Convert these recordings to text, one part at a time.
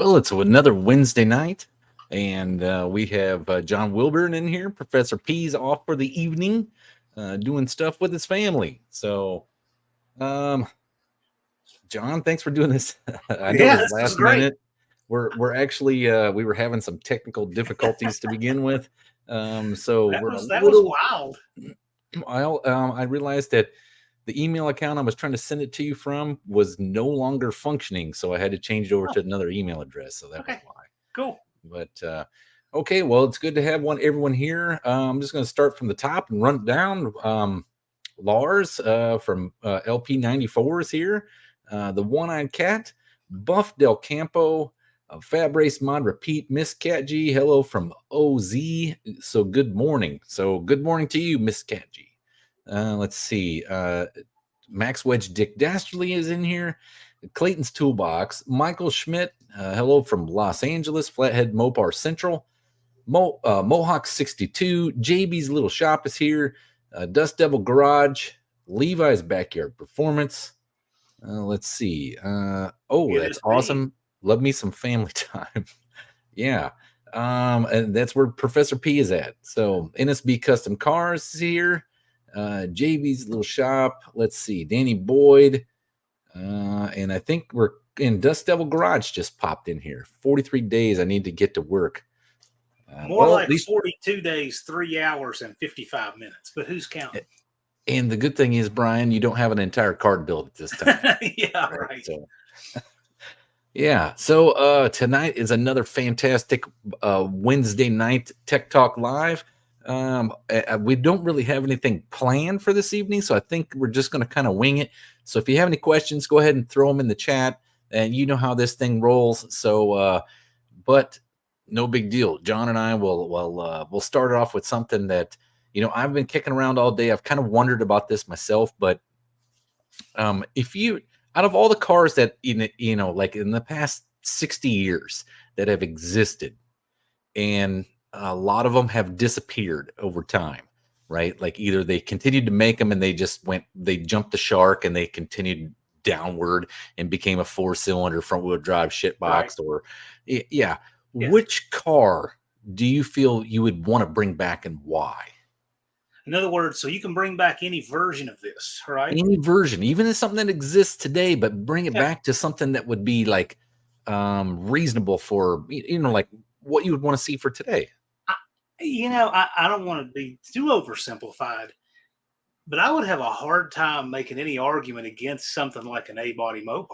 Well, it's another Wednesday night, and we have John Wilburn in here. Professor P's off for the evening, doing stuff with his family. So, um, John, thanks for doing this. I know Yeah, it was this was last great. minute. We're actually we were having some technical difficulties to begin with, so That we're a was that was little. wild. I realized that the email account I was trying to send it to you from was no longer functioning, so I had to change it over Oh, to another email address. So that was okay, why. cool. But okay, well, it's good to have everyone here. I'm just going to start from the top and run it down. Lars from LP94 is here. The One-Eyed Cat, Buff Del Campo, Fab Race Mod Repeat, Miss Cat G. Hello from OZ. So good morning. So good morning to you, Miss Cat G. Let's see. Max Wedge Dick Dastardly is in here. Clayton's Toolbox. Michael Schmidt. Hello from Los Angeles. Flathead Mopar Central. Mohawk 62. JB's Little Shop is here. Dust Devil Garage. Levi's Backyard Performance. Let's see. It That's is me. awesome. Love me some family time. Yeah. And that's where Professor P is at. So NSB Custom Cars is here. JB's Little Shop. Let's see. Danny Boyd. And I think we're in Dust Devil Garage just popped in here. 43 days I need to get to work. More Well, at like least, 42 days, 3 hours, and 55 minutes. But who's counting? and the good thing is, Brian, you don't have an entire card build at this time. Yeah, Right. right. So, yeah. So tonight is another fantastic Wednesday night Tech Talk Live. We don't really have anything planned for this evening, so I think we're just going to kind of wing it. So if you have any questions, go ahead and throw them in the chat, and you know how this thing rolls. So, but no big deal. John and I we'll start it off with something that I've been kicking around all day. I've kind of wondered about this myself, but if you out of all the cars that like in the past 60 years that have existed, and a lot of them have disappeared over time, right? Like either they continued to make them and they jumped the shark and they continued downward and became a 4-cylinder front wheel drive Right. shitbox, or yeah. Yes. Which car do you feel you would want to bring back and why? In other words, so you can bring back any version of this, right? Any version, even if something that exists today, but bring it Yeah. back to something that would be like reasonable for like what you would want to see for today. I don't want to be too oversimplified, but I would have a hard time making any argument against something like an A-body Mopar.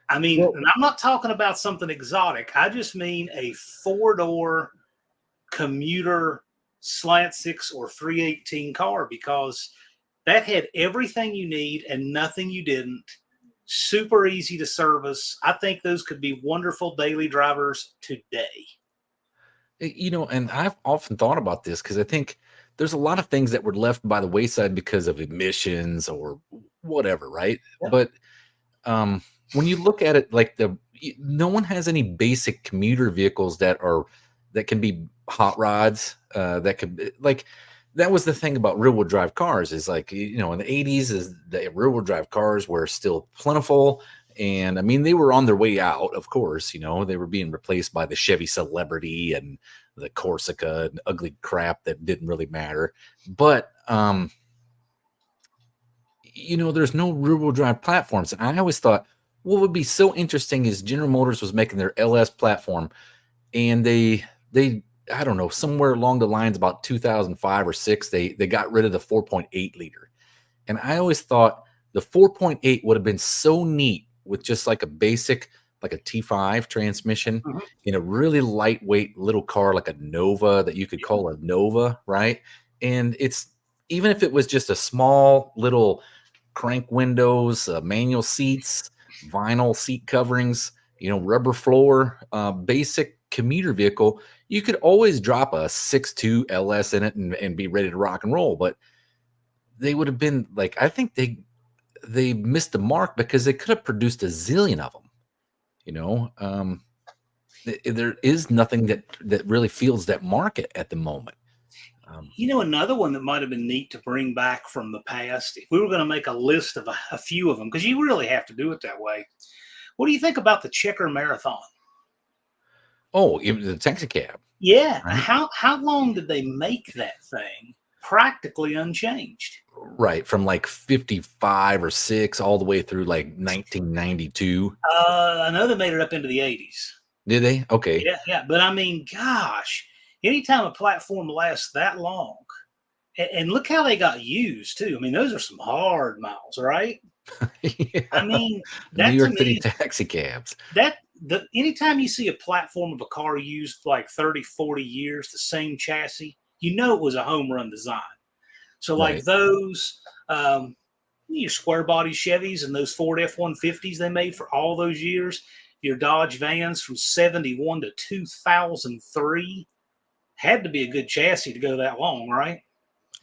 I mean, Well, and I'm not talking about something exotic. I just mean a four-door commuter slant six or 318 car, because that had everything you need and nothing you didn't. Super easy to service. I think those could be wonderful daily drivers today. and I've often thought about this because I think there's a lot of things that were left by the wayside because of emissions or whatever, right? Yeah. But when you look at it, like no one has any basic commuter vehicles that can be hot rods. That could like that was the thing about rear wheel drive cars is like in the 80s is the rear wheel drive cars were still plentiful. And I mean, they were on their way out, of course. They were being replaced by the Chevy Celebrity and the Corsica and ugly crap that didn't really matter. But there's no rear wheel drive platforms. And I always thought what would be so interesting is General Motors was making their LS platform, and they I don't know, somewhere along the lines about 2005 or 6, they got rid of the 4.8 liter. And I always thought the 4.8 would have been so neat with just like a basic, like a T5 transmission Mhm. in a really lightweight little car like a Nova that you could call a Nova, right? And it's even if it was just a small little crank windows, manual seats, vinyl seat coverings, rubber floor, basic commuter vehicle, you could always drop a 6.2 LS in it and be ready to rock and roll. But they would have been like, I think they missed the mark because they could have produced a zillion of them. There is nothing that really feels that market at the moment. Another one that might have been neat to bring back from the past, if we were going to make a list of a few of them, because you really have to do it that way, What do you think about the Checker Marathon? Oh, it was a taxi cab, Yeah, right? how long did they make that thing practically unchanged? Right, from like 55 or 6 all the way through like 1992. I know they made it up into the 80s. Did they? Okay. Yeah, yeah, but I mean, gosh, anytime a platform lasts that long, and look how they got used too. I mean, those are some hard miles, right? I Yeah. mean, New that to York City me, taxi cabs. that the anytime you see a platform of a car used for like 30, 40 years, the same chassis, you know it was a home run design. So like Right. those your square body Chevys and those Ford F-150s they made for all those years, your Dodge Vans from 71 to 2003 had to be a good chassis to go that long, right?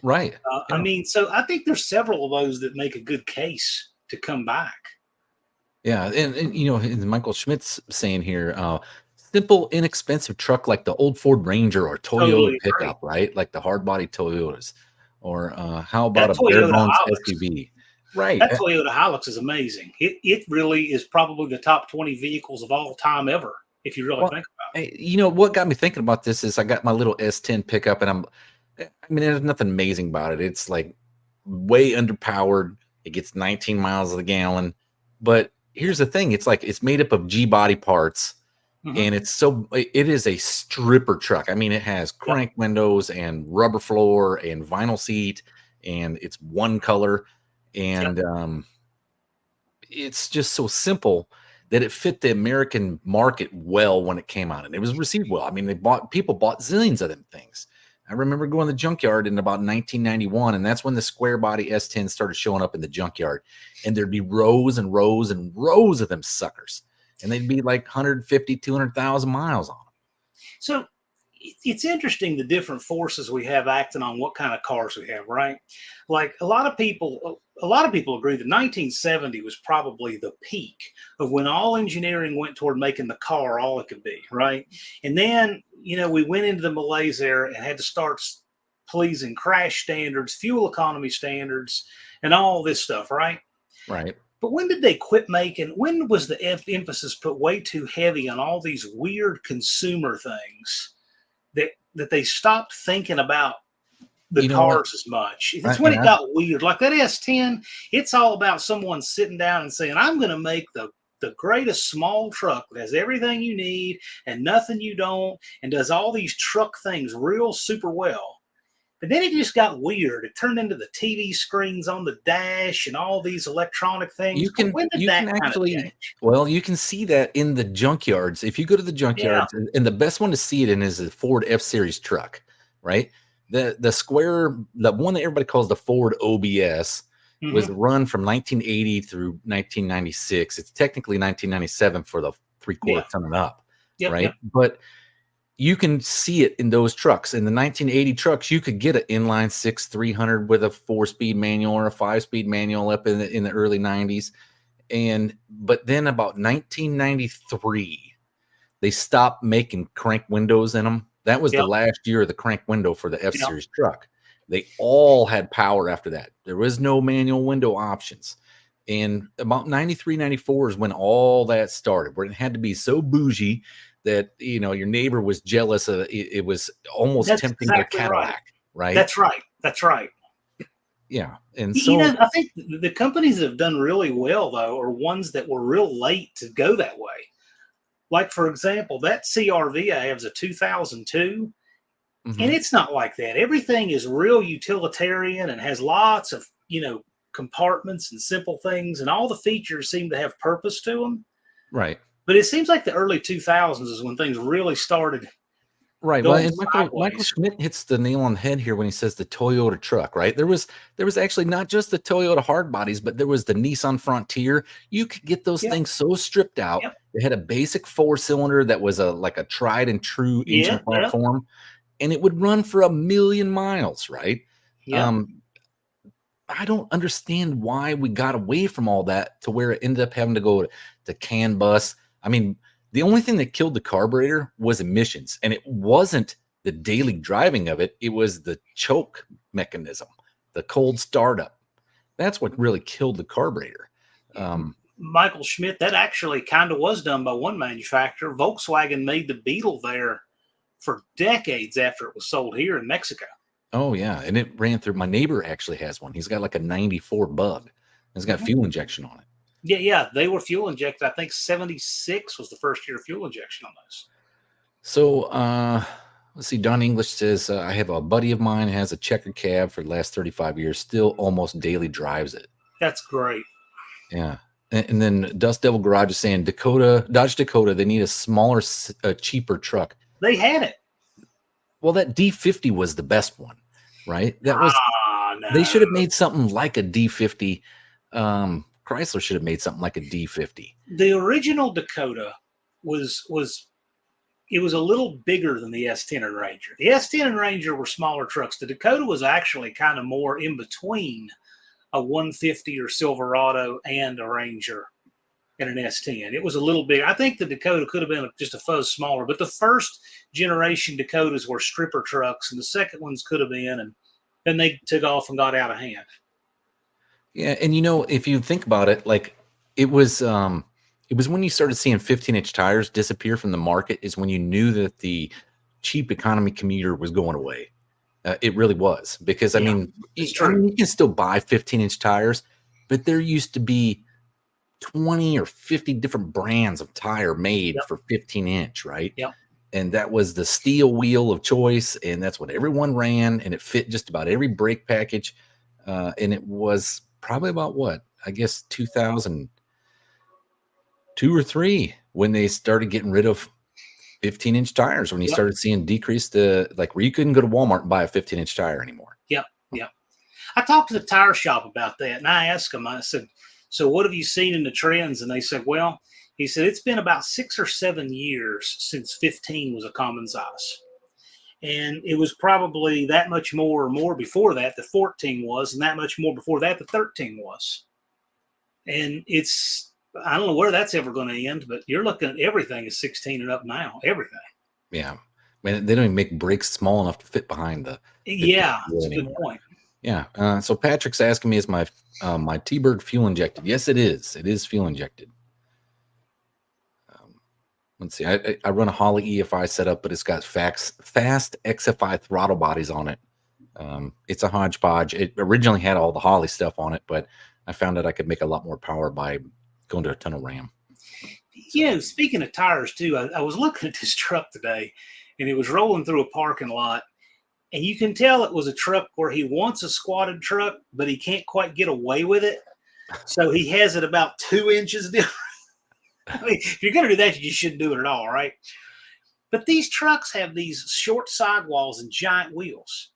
Right. I Yeah. mean, so I think there's several of those that make a good case to come back. Yeah, and you know, and Michael Schmidt's saying here, simple, inexpensive truck like the old Ford Ranger or Toyota Totally agree. pickup, right? Like the hard body Toyotas. Or how about That a bare Toyota bones Hilux, SUV? Right. that Toyota Hilux is amazing. It really is probably the top 20 vehicles of all time ever, if you really Well, think about you know what got me thinking about this is I got my little S10 pickup, and I mean, there's nothing amazing about it. It's like way underpowered. It gets 19 miles a gallon. But here's the thing: it's like it's made up of G body parts, it. and it is a stripper truck. I mean, it has Yep. crank windows and rubber floor and vinyl seat, and it's one color, Yep. and it's just so simple that it fit the American market well when it came out, and it was received well. I mean, people bought zillions of them things. I remember going to the junkyard in about 1991, and that's when the square body S10 started showing up in the junkyard, and there'd be rows and rows and rows of them suckers, and they'd be like 150, 200,000 miles on them. So it's interesting the different forces we have acting on what kind of cars we have, right? Like a lot of people agree that 1970 was probably the peak of when all engineering went toward making the car all it could be, right? And then, we went into the malaise era and had to start pleasing crash standards, fuel economy standards, and all this stuff, right? Right. But when did they quit making? When was the emphasis put way too heavy on all these weird consumer things that they stopped thinking about the You know what? cars as much? I, It's when and it I, got weird. Like that S10, it's all about someone sitting down and saying, "I'm going to make the greatest small truck that has everything you need and nothing you don't, and does all these truck things real super well." But then it just got weird. It turned into the TV screens on the dash and all these electronic things. you But can when did you that can kind of actually change? well, you can see that in the junkyards. If you go to the Yeah. junkyards, and the best one to see it in is the Ford F Series truck, right? The one that everybody calls the Ford OBS was Hmm. run from 1980 through 1996. It's technically 1997 for the Yeah. three-quarter ton and up, Yep. right? Yep. But you can see it in those trucks. In the 1980 trucks, you could get an inline six 300 with a 4-speed manual or a 5-speed manual up in the early 90s. But then about 1993, they stopped making crank windows in them. That was the Yep. last year of the crank window for the F Yep. Series truck. They all had power after that. There was no manual window options. And about 93, 94 is when all that started, where it had to be so bougie that your neighbor was jealous of it. It was almost That's tempting their exactly right. Cadillac, right? That's right. That's right. Yeah. And You so know, I think the companies that have done really well though are ones that were real late to go that way. Like for example, that CRV I have is a 2002, and mhm, it's not like that. Everything is real utilitarian and has lots of compartments and simple things, and all the features seem to have purpose to them. right. But it seems like the early 2000s is when things really started Right. Well, going and Michael sideways. Schmidt hits the nail on the head here when he says the Toyota truck, right? There was actually not just the Toyota hard bodies, but there was the Nissan Frontier. You could get those Yep. things so stripped out. Yep. They had a basic 4-cylinder that was like a tried and true engine Yep. Yep. platform, and it would run for 1,000,000 miles, right? Yep. Um, I don't understand why we got away from all that to where it ended up having to go to CAN bus. I mean, the only thing that killed the carburetor was emissions, and it wasn't the daily driving of it. It was the choke mechanism, the cold startup. That's what really killed the carburetor. Um, Michael Schmidt, that actually kind of was done by one manufacturer. Volkswagen made the Beetle there for decades after it was sold here in Mexico. Oh yeah, and it ran through. My neighbor actually has one. He's got like a '94 Bug. It's got fuel injection on it. Yeah, they were fuel injected. I think 76 was the first year of fuel injection on those. So let's see. Don English says I have a buddy of mine has a checker cab for the last 35 years. Still almost daily drives it. That's great. Yeah. And then Dust Devil Garage is saying Dodge Dakota, they need a smaller, cheaper truck. They had it. Well, that D50 was the best one, right? That was no. They should have made something like a D50. Chrysler should have made something like a D50. The original Dakota was it was a little bigger than the S10 and Ranger. The S10 and Ranger were smaller trucks. The Dakota was actually kind of more in between a 150 or Silverado and a Ranger and an S10. It was a little big. I think the Dakota could have been just a fuzz smaller, but the first generation Dakotas were stripper trucks, and the second ones could have been, and then they took off and got out of hand. Yeah, and if you think about it, like it was when you started seeing 15-inch tires disappear from the market is when you knew that the cheap economy commuter was going away. It really was, because I mean, you can still buy 15-inch tires, but there used to be 20 or 50 different brands of tire made for 15-inch, right? Yeah. And that was the steel wheel of choice, and that's what everyone ran, and it fit just about every brake package. And it was probably about what, I guess 2002 or 3 when they started getting rid of 15-inch tires, when you started seeing decrease where you couldn't go to Walmart and buy a 15-inch tire anymore. Yeah. I talked to the tire shop about that, and I asked them, I said, so what have you seen in the trends? And they said, well, he said, it's been about 6 or 7 years since 15 was a common size. And it was probably that much more or more before that 14 was, and that much more before that 13 was. And I don't know where that's ever going to end, but you're looking at everything is 16 and up now. Everything. Yeah. Man, they don't even make brakes small enough to fit behind the. Yeah, that's a good point. Yeah. So Patrick's asking me, is my T-Bird fuel injected? Yes, it is. It is fuel injected. Let's see. I run a Holley EFI setup, but it's got fast XFI throttle bodies on it. It's a hodgepodge. It originally had all the Holley stuff on it, but I found that I could make a lot more power by going to a tunnel ram. Yeah, speaking of tires too, I was looking at this truck today, and it was rolling through a parking lot, and you can tell it was a truck where he wants a squatted truck, but he can't quite get away with it. So he has it about 2 inches different. I mean, if you're going to do that, you shouldn't do it at all, right? But these trucks have these short sidewalls and giant wheels,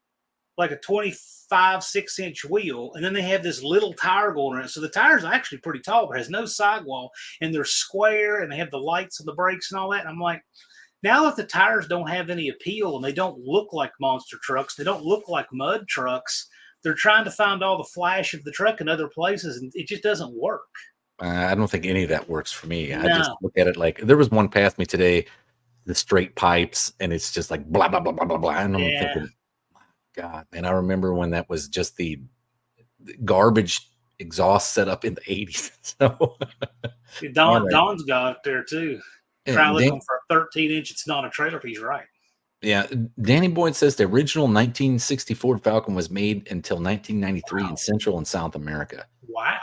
like a 25, 6-inch wheel, and then they have this little tire going around. So the tire's actually pretty tall, but has no sidewall, and they're square, and they have the lights and the brakes and all that. And I'm like, now that the tires don't have any appeal and they don't look like monster trucks, they don't look like mud trucks, they're trying to find all the flash of the truck in other places, and it just doesn't work. I don't think any of that works for me. No. I just look at it like there was one past me today, the straight pipes, and it's just like blah, blah, blah, blah, blah, blah. And I'm thinking, God, man, I remember when that was just the garbage exhaust setup in the 80s. So Don's got it there too. Try looking for a 13-inch. It's not a trailer piece, right? Yeah. Danny Boyd says the original 1960 Ford Falcon was made until 1993 in Central and South America. Wow.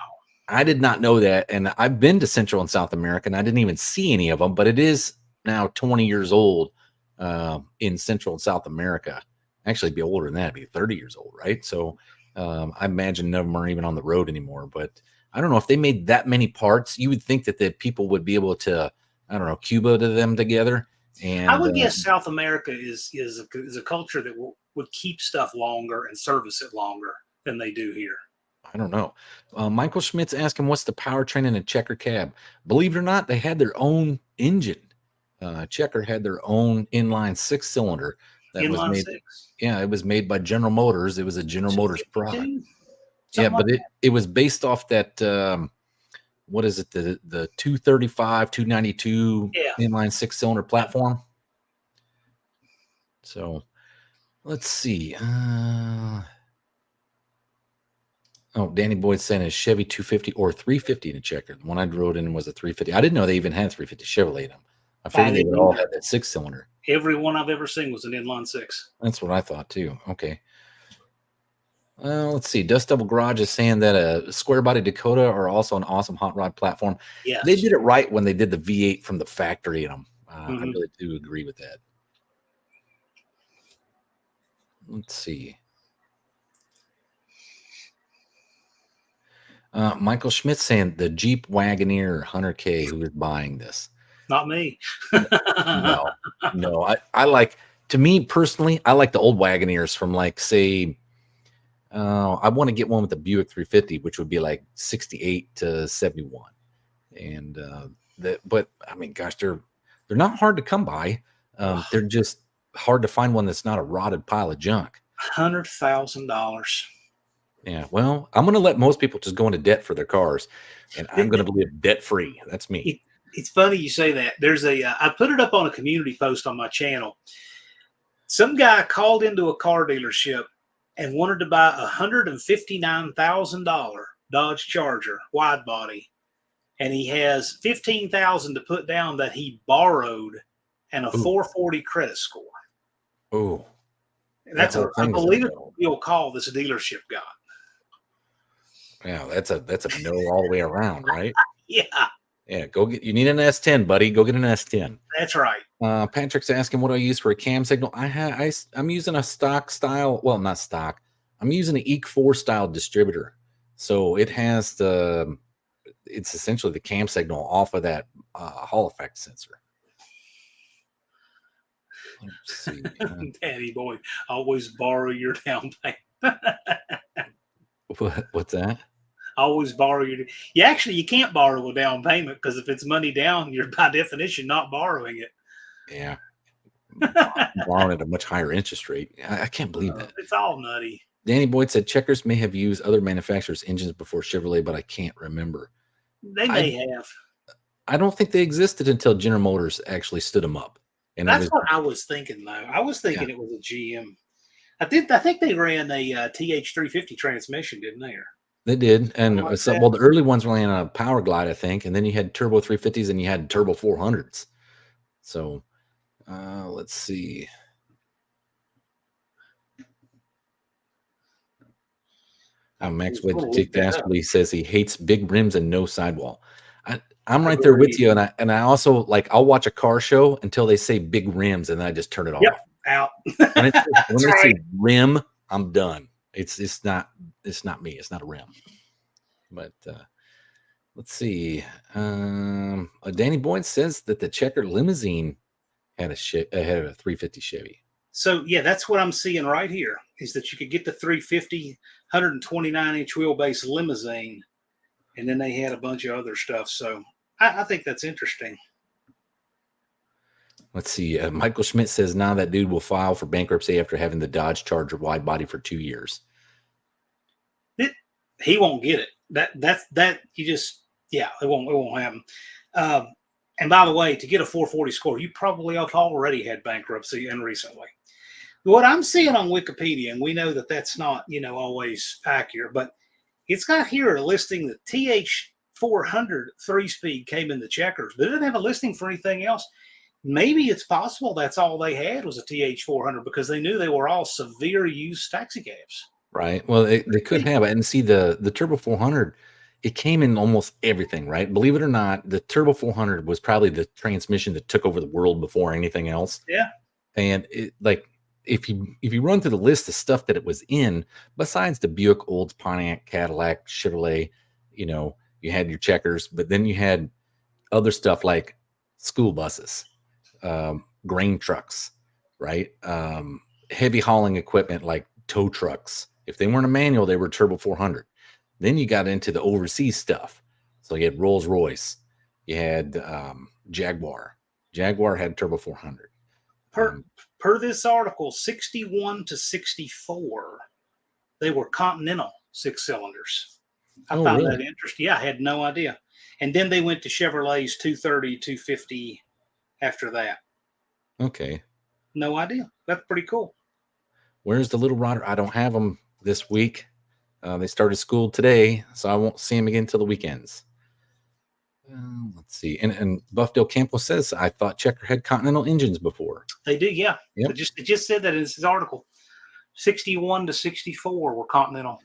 I did not know that. And I've been to Central and South America, and I didn't even see any of them, but it is now 20 years old in Central and South America. Actually, be older than that, be 30 years old, right? So I imagine none of them are even on the road anymore. But I don't know if they made that many parts. You would think that the people would be able to, I don't know, Cuba to them together. And I would guess South America is a culture that would keep stuff longer and service it longer than they do here. I don't know. Michael Schmidt's asking, what's the powertrain in a Checker cab? Believe it or not, they had their own engine. Checker had their own inline 6-cylinder that was made. 6? Yeah, it was made by General Motors. It was a General Motors product. Yeah, but like it was based off that. What is it? The 235, 292 inline 6-cylinder platform. So let's see. Oh, Danny Boyd's saying a Chevy 250 or 350 in a checker. The one I rode in was a 350. I didn't know they even had 350 Chevrolet in them. I I figured they didn't would all either. have that 6-cylinder. Every one I've ever seen was an inline six. That's what I thought too. Okay. Let's see. Dust Double Garage is saying that a square body Dakota are also an awesome hot rod platform. They Yes. did it right when they did the V8 from the factory in them. I Mhm. really do agree with that. Let's see. Michael Schmidt saying the Jeep Wagoneer 100K. Who is buying this? Not me. No, no. I like, to me personally, I like the old Wagoneers from, like, say, I want to get one with the Buick 350, which would be like 68 to 71. And but I mean, gosh, they're not hard to come by. They're just hard to find one that's not a rotted pile of junk. $100,000. Yeah, well, I'm gonna let most people just go into debt for their cars, and I'm gonna live debt free. That's me. It's funny you say that. There's I put it up on a community post on my channel. Some guy called into a car dealership and wanted to buy a $159,000 Dodge Charger wide body, and he has 15,000 to put down that he borrowed and a Ooh, 440 credit score. ooh, that That's whole I thing is a believe it's no. a real call this dealership got. Yeah, that's a no all the way around, right? Yeah, Yeah, go get. You need an S10, buddy. Go get an S10. that's right. Patrick's asking what do I use for a cam signal. I'm using a stock style. Well, not stock. I'm using an EEC4 style distributor. So it has it's essentially the cam signal off of that Hall effect sensor. Let's see. Daddy boy, always borrow your down payment. What's that? Always borrow your. You can't borrow a down payment because if it's money down, you're by definition not borrowing it. Yeah. Borrowing at a much higher interest rate. I can't believe that. It's all nutty. Danny Boyd said Checkers may have used other manufacturers' engines before Chevrolet, but I can't remember. They I may have. I don't think they existed until General Motors actually stood them up. And it That's was, what I was thinking, though. I was yeah, thinking it was a GM. I think they ran a TH350 transmission, didn't they? Or they did. something And like so, that. well, the early ones ran on a Power Glide, I think, and then you had Turbo 350s and you had Turbo 400s. So let's see. Max Wade Dick Dastardly says he hates big rims and no sidewall. I'm right there with you, and I also, like, I'll watch a car show until they say big rims, and then I just turn it Yep, off. out. When That's they say right. rim, I'm done. It's not me. It's not a rim. But let's see. Danny Boyd says that the Checker limousine had a 350 Chevy. So yeah, that's what I'm seeing right here. Is that you could get the 350 129-inch wheelbase limousine, and then they had a bunch of other stuff. So I think that's interesting. Let's see. Michael Schmidt says now that dude will file for bankruptcy after having the Dodge Charger wide body for 2 years. He won't get it. That you just it won't happen. And by the way, to get a 440 score, you probably have already had bankruptcy and recently. What I'm seeing on Wikipedia, and we know that that's not always accurate, but it's got here a listing that TH400 3-speed came in the Checkers, but it didn't have a listing for anything else. Maybe it's possible that's all they had was a TH400 because they knew they were all severe use taxi cabs. Right. Well, they could have it. And see, the Turbo 400, it came in almost everything, right? Believe it or not, the Turbo 400 was probably the transmission that took over the world before anything else. Yeah. And it, like, if you run through the list of stuff that it was in, besides the Buick, Olds, Pontiac, Cadillac, Chevrolet, you had your Checkers, but then you had other stuff like school buses, grain trucks, right? Heavy hauling equipment like tow trucks. If they weren't a manual, they were Turbo 400. Then you got into the overseas stuff. So you had Rolls Royce, you had Jaguar. Jaguar had Turbo 400. Per this article, 61 to 64, they were Continental 6-cylinders. I found really? that interesting. Yeah, I had no idea. And then they went to Chevrolet's 230, 250 after that. Okay. No idea. That's pretty cool. Where's the little rider? I don't have them this week. They started school today, so I won't see them again till the weekends. Let's see. And Buffdale Campbell says, I thought Checker had Continental engines before. They do, yeah. Yep. It just said that in this article. 61 to 64 were Continental.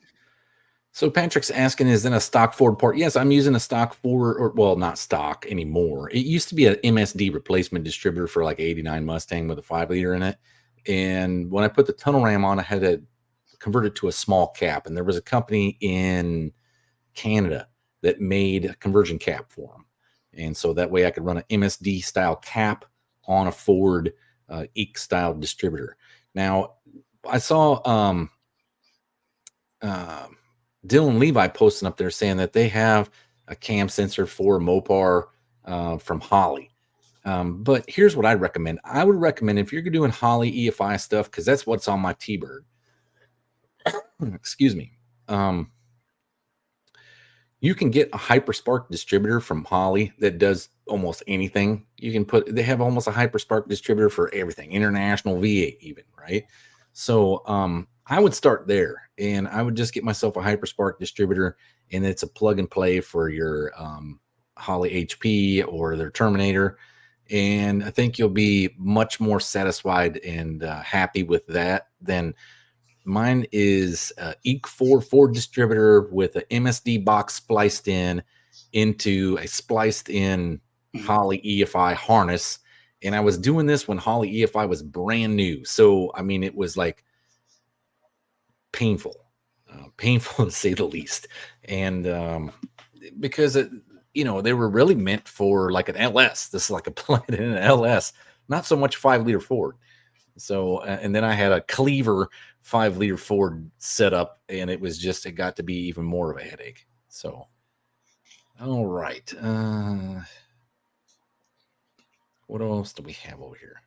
So Patrick's asking, is that a stock Ford part? Yes, I'm using a stock Ford, or well, not stock anymore. It used to be an MSD replacement distributor for like 89 Mustang with a 5-liter in it. And when I put the tunnel ram on, I had to convert it to a small cap. And there was a company in Canada that made a conversion cap for them. And so that way I could run an MSD style cap on a Ford EEC style distributor. Now, I saw Dylan Levi posting up there saying that they have a cam sensor for Mopar from Holley. But here's what I recommend. I would recommend, if you're doing Holley EFI stuff, because that's what's on my T-Bird. Excuse me. You can get a Hyperspark distributor from Holley that does almost anything. They have almost a Hyperspark distributor for everything, international V8 even, right? So I would start there, and I would just get myself a Hyperspark distributor, and it's a plug and play for your Holley HP or their Terminator. And I think you'll be much more satisfied and happy with that than mine is EEC4 Ford distributor with an MSD box spliced into a spliced in Holley EFI harness. And I was doing this when Holley EFI was brand new. So, I mean, it was like painful to say the least. And because they were really meant for like an LS. This is like a plug in an LS, not so much 5-liter Ford. So, and then I had a Cleaver 5-liter Ford set up, and it got to be even more of a headache. So, all right. What else do we have over here?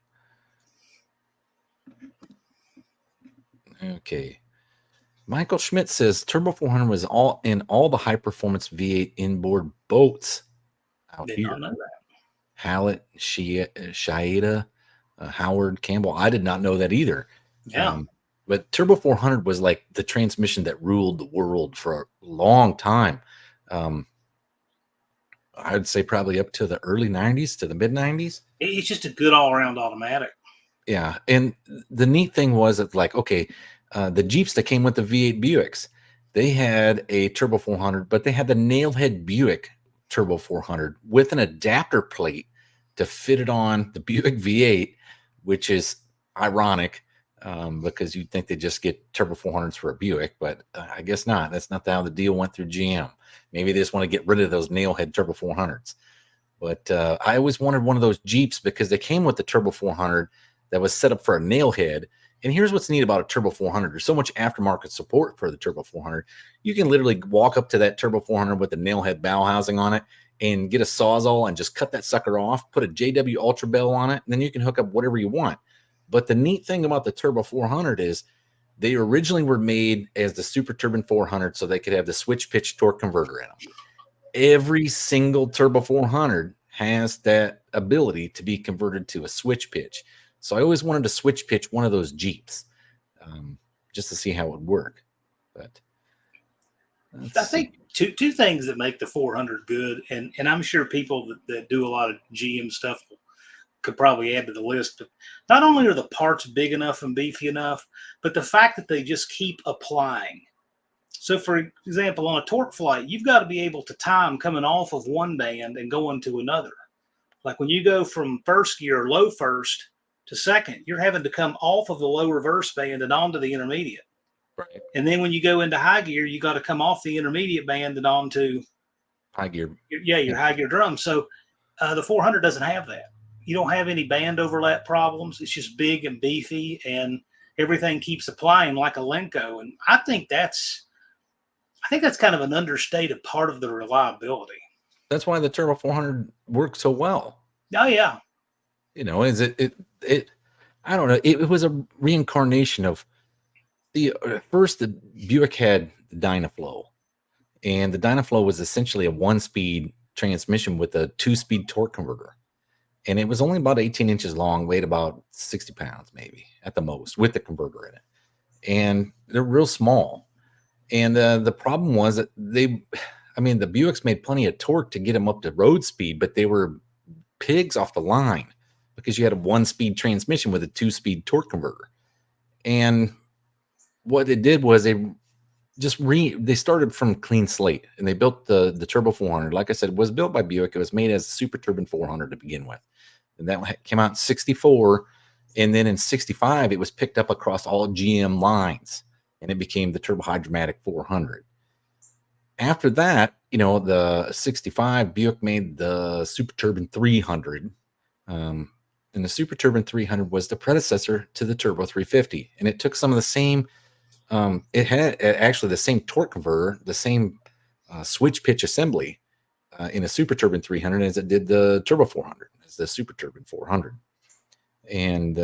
Okay. Michael Schmidt says Turbo 400 was all the high performance V8 inboard boats out here. Not know that. Hallett, Shaida, Howard, Campbell. I did not know that either. Yeah. But Turbo 400 was like the transmission that ruled the world for a long time. I'd say probably up to the early 90s to the mid 90s. It's just a good all around automatic. Yeah. And the neat thing was that, like, okay, the Jeeps that came with the V8 Buicks, they had a Turbo 400, but they had the nailhead Buick Turbo 400 with an adapter plate to fit it on the Buick V8, which is ironic because you'd think they just get Turbo 400s for a Buick, but I guess not. That's not how the deal went through GM. Maybe they just want to get rid of those nailhead Turbo 400s. But I always wanted one of those Jeeps because they came with the Turbo 400 that was set up for a nailhead. And here's what's neat about a Turbo 400. There's so much aftermarket support for the Turbo 400. You can literally walk up to that Turbo 400 with the nailhead bow housing on it and get a Sawzall and just cut that sucker off, put a JW Ultra Bell on it, and then you can hook up whatever you want. But the neat thing about the Turbo 400 is they originally were made as the Super Turbine 400 so they could have the switch pitch torque converter in them. Every single Turbo 400 has that ability to be converted to a switch pitch. So I always wanted to switch pitch one of those Jeeps just to see how it would work. But I think two things that make the 400 good, and I'm sure people that do a lot of GM stuff could probably add to the list. But not only are the parts big enough and beefy enough, but the fact that they just keep applying. So, for example, on a torque flight, you've got to be able to time coming off of one band and going to another. Like when you go from first gear, low first, to second, you're having to come off of the low reverse band and onto the intermediate. Right. And then when you go into high gear, you got to come off the intermediate band and onto high gear. Your high gear drum. So the 400 doesn't have that. You don't have any band overlap problems. It's just big and beefy, and everything keeps applying like a Lenco. And I think that's kind of an understated part of the reliability. That's why the Turbo 400 works so well. Oh yeah. Is it I don't know. It was a reincarnation of first the Buick had the Dynaflow, and the Dynaflow was essentially a 1-speed transmission with a 2-speed torque converter. And it was only about 18 inches long, weighed about 60 pounds, maybe at the most, with the converter in it. And they're real small. And the problem was that the Buicks made plenty of torque to get them up to road speed, but they were pigs off the line because you had a 1-speed transmission with a 2-speed torque converter. And what it did was they started from clean slate, and they built the Turbo 400. Like I said, it was built by Buick. It was made as a Super Turbine 400 to begin with, and that came out in '64. And then in '65, it was picked up across all GM lines, and it became the Turbo Hydromatic 400. After that, the '65 Buick made the Super Turbine 300, and the Super Turbine 300 was the predecessor to the Turbo 350, and it took some of the same. It had actually the same torque converter, the same switch pitch assembly in a Super Turbine 300 as it did the Turbo 400, as the Super Turbine 400. And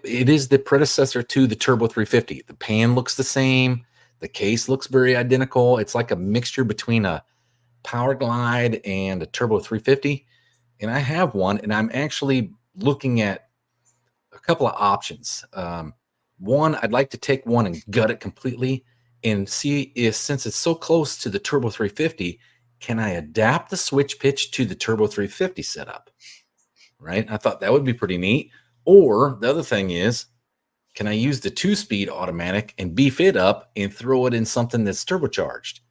it is the predecessor to the Turbo 350. The pan looks the same. The case looks very identical. It's like a mixture between a Power Glide and a Turbo 350. And I have one, and I'm actually looking at a couple of options. One, I'd like to take one and gut it completely and see if, since it's so close to the Turbo 350, can I adapt the switch pitch to the Turbo 350 setup? Right? I thought that would be pretty neat. Or the other thing is, can I use the 2-speed automatic and beef it up and throw it in something that's turbocharged?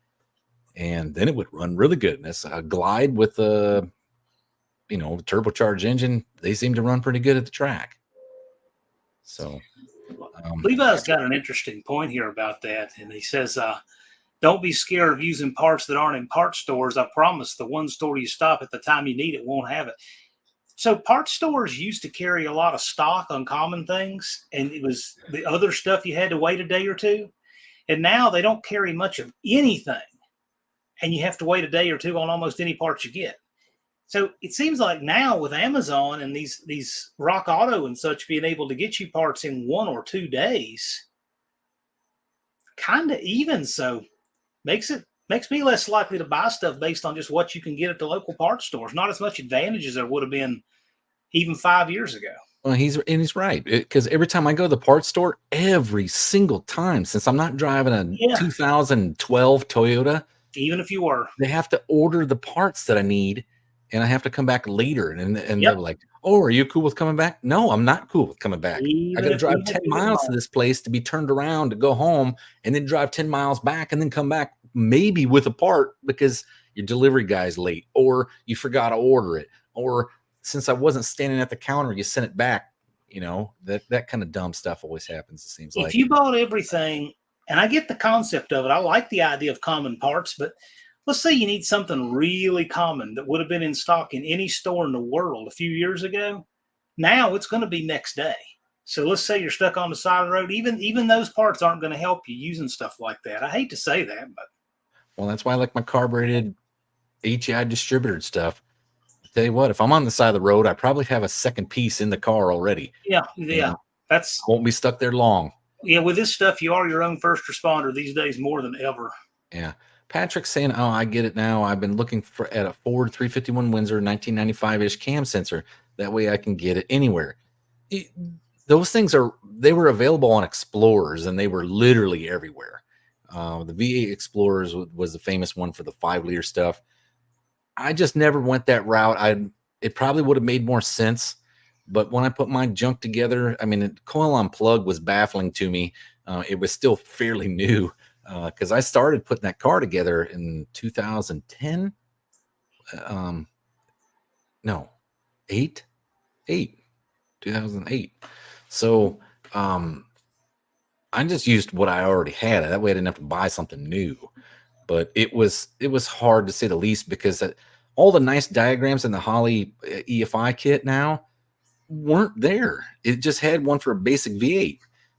And then it would run really good. And that's a Glide with a turbocharged engine. They seem to run pretty good at the track. So Levi's got an interesting point here about that. And he says, don't be scared of using parts that aren't in parts stores. I promise the one store you stop at the time you need it won't have it. So parts stores used to carry a lot of stock on common things, and it was the other stuff you had to wait a day or two. And now they don't carry much of anything, and you have to wait a day or two on almost any parts you get. So it seems like now with Amazon and these Rock Auto and such being able to get you parts in 1 or 2 days, kind of even. So makes me less likely to buy stuff based on just what you can get at the local parts stores. Not as much advantage as there would have been even 5 years ago. Well, he's right, because every time I go to the parts store, every single time, since I'm not driving a 2012 Toyota, even if you were, they have to order the parts that I need, and I have to come back later. And they're like, "Oh, are you cool with coming back?" No, I'm not cool with coming back. I got to drive 10 miles to this place to be turned around to go home, and then drive 10 miles back, and then come back maybe with a part because your delivery guy's late, or you forgot to order it, or since I wasn't standing at the counter, you sent it back. That kind of dumb stuff always happens, it seems like. If you bought everything, and I get the concept of it, I like the idea of common parts, but let's say you need something really common that would have been in stock in any store in the world a few years ago. Now it's going to be next day. So let's say you're stuck on the side of the road. Even those parts aren't going to help you using stuff like that. I hate to say that, but. Well, that's why I like my carbureted HEI distributed stuff. I'll tell you what, if I'm on the side of the road, I probably have a second piece in the car already. Yeah. That's won't be stuck there long. Yeah, with this stuff, you are your own first responder these days more than ever. Yeah. Patrick's saying, "Oh, I get it now. I've been looking at a Ford 351 Windsor 1995-ish cam sensor. That way I can get it anywhere." Those things they were available on Explorers, and they were literally everywhere. The V8 Explorers was the famous one for the 5-liter stuff. I just never went that route. It probably would have made more sense. But when I put my junk together, the coil on plug was baffling to me. It was still fairly new because I started putting that car together in 2010. No, 2008. So I just used what I already had. That way I didn't have to buy something new. But it was hard to say the least, because all the nice diagrams in the Holley EFI kit now weren't there. It just had one for a basic V8.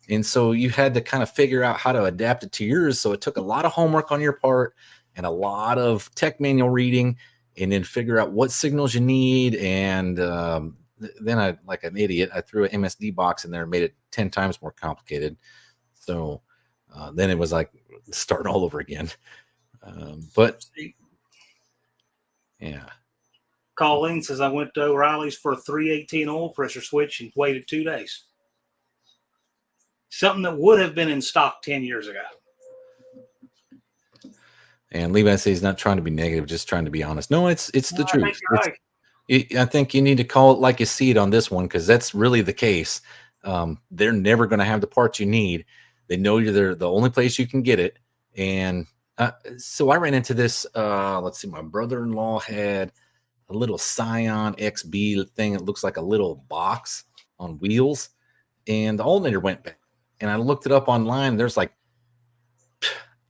And so you had to kind of figure out how to adapt it to yours. So it took a lot of homework on your part and a lot of tech manual reading, and then figure out what signals you need. And then I, like an idiot, I threw an MSD box in there and made it 10 times more complicated. So then it was like starting all over again. But yeah. Colleen says, I went to O'Reilly's for a 318 oil pressure switch and waited 2 days. Something that would have been in stock 10 years ago. And Levi says he's not trying to be negative, just trying to be honest. No, it's the No, I think truth. you're right. I think you need to call it like you see it on this one, because that's really the case. They're never going to have the parts you need. They know you're the only place you can get it. And so I ran into this. Let's see, my brother-in-law had a little Scion XB thing. It looks like a little box on wheels, and the alternator went bad. And I looked it up online. There's like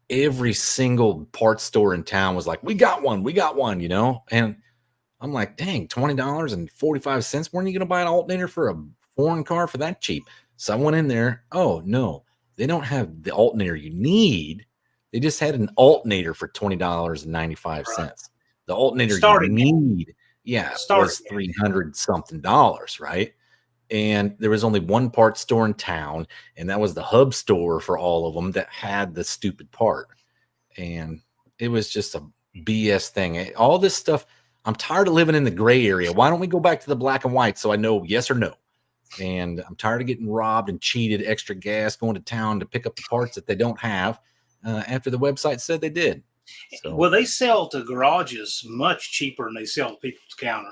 every single parts store in town was like, we got one, you know? And I'm like, dang, $20.45. When are you going to buy an alternator for a foreign car for that cheap? So I went in there. Oh, no, they don't have the alternator you need. They just had an alternator for $20.95. Right. The alternator Starting you need, yeah, was starting. $300 something, right? And there was only one part store in town, and that was the hub store for all of them that had the stupid part. And it was just a BS thing. All this stuff, I'm tired of living in the gray area. Why don't we go back to the black and white so I know yes or no? And I'm tired of getting robbed and cheated, extra gas, going to town to pick up the parts that they don't have after the website said they did. So, Well, they sell to garages much cheaper than they sell to people's counter.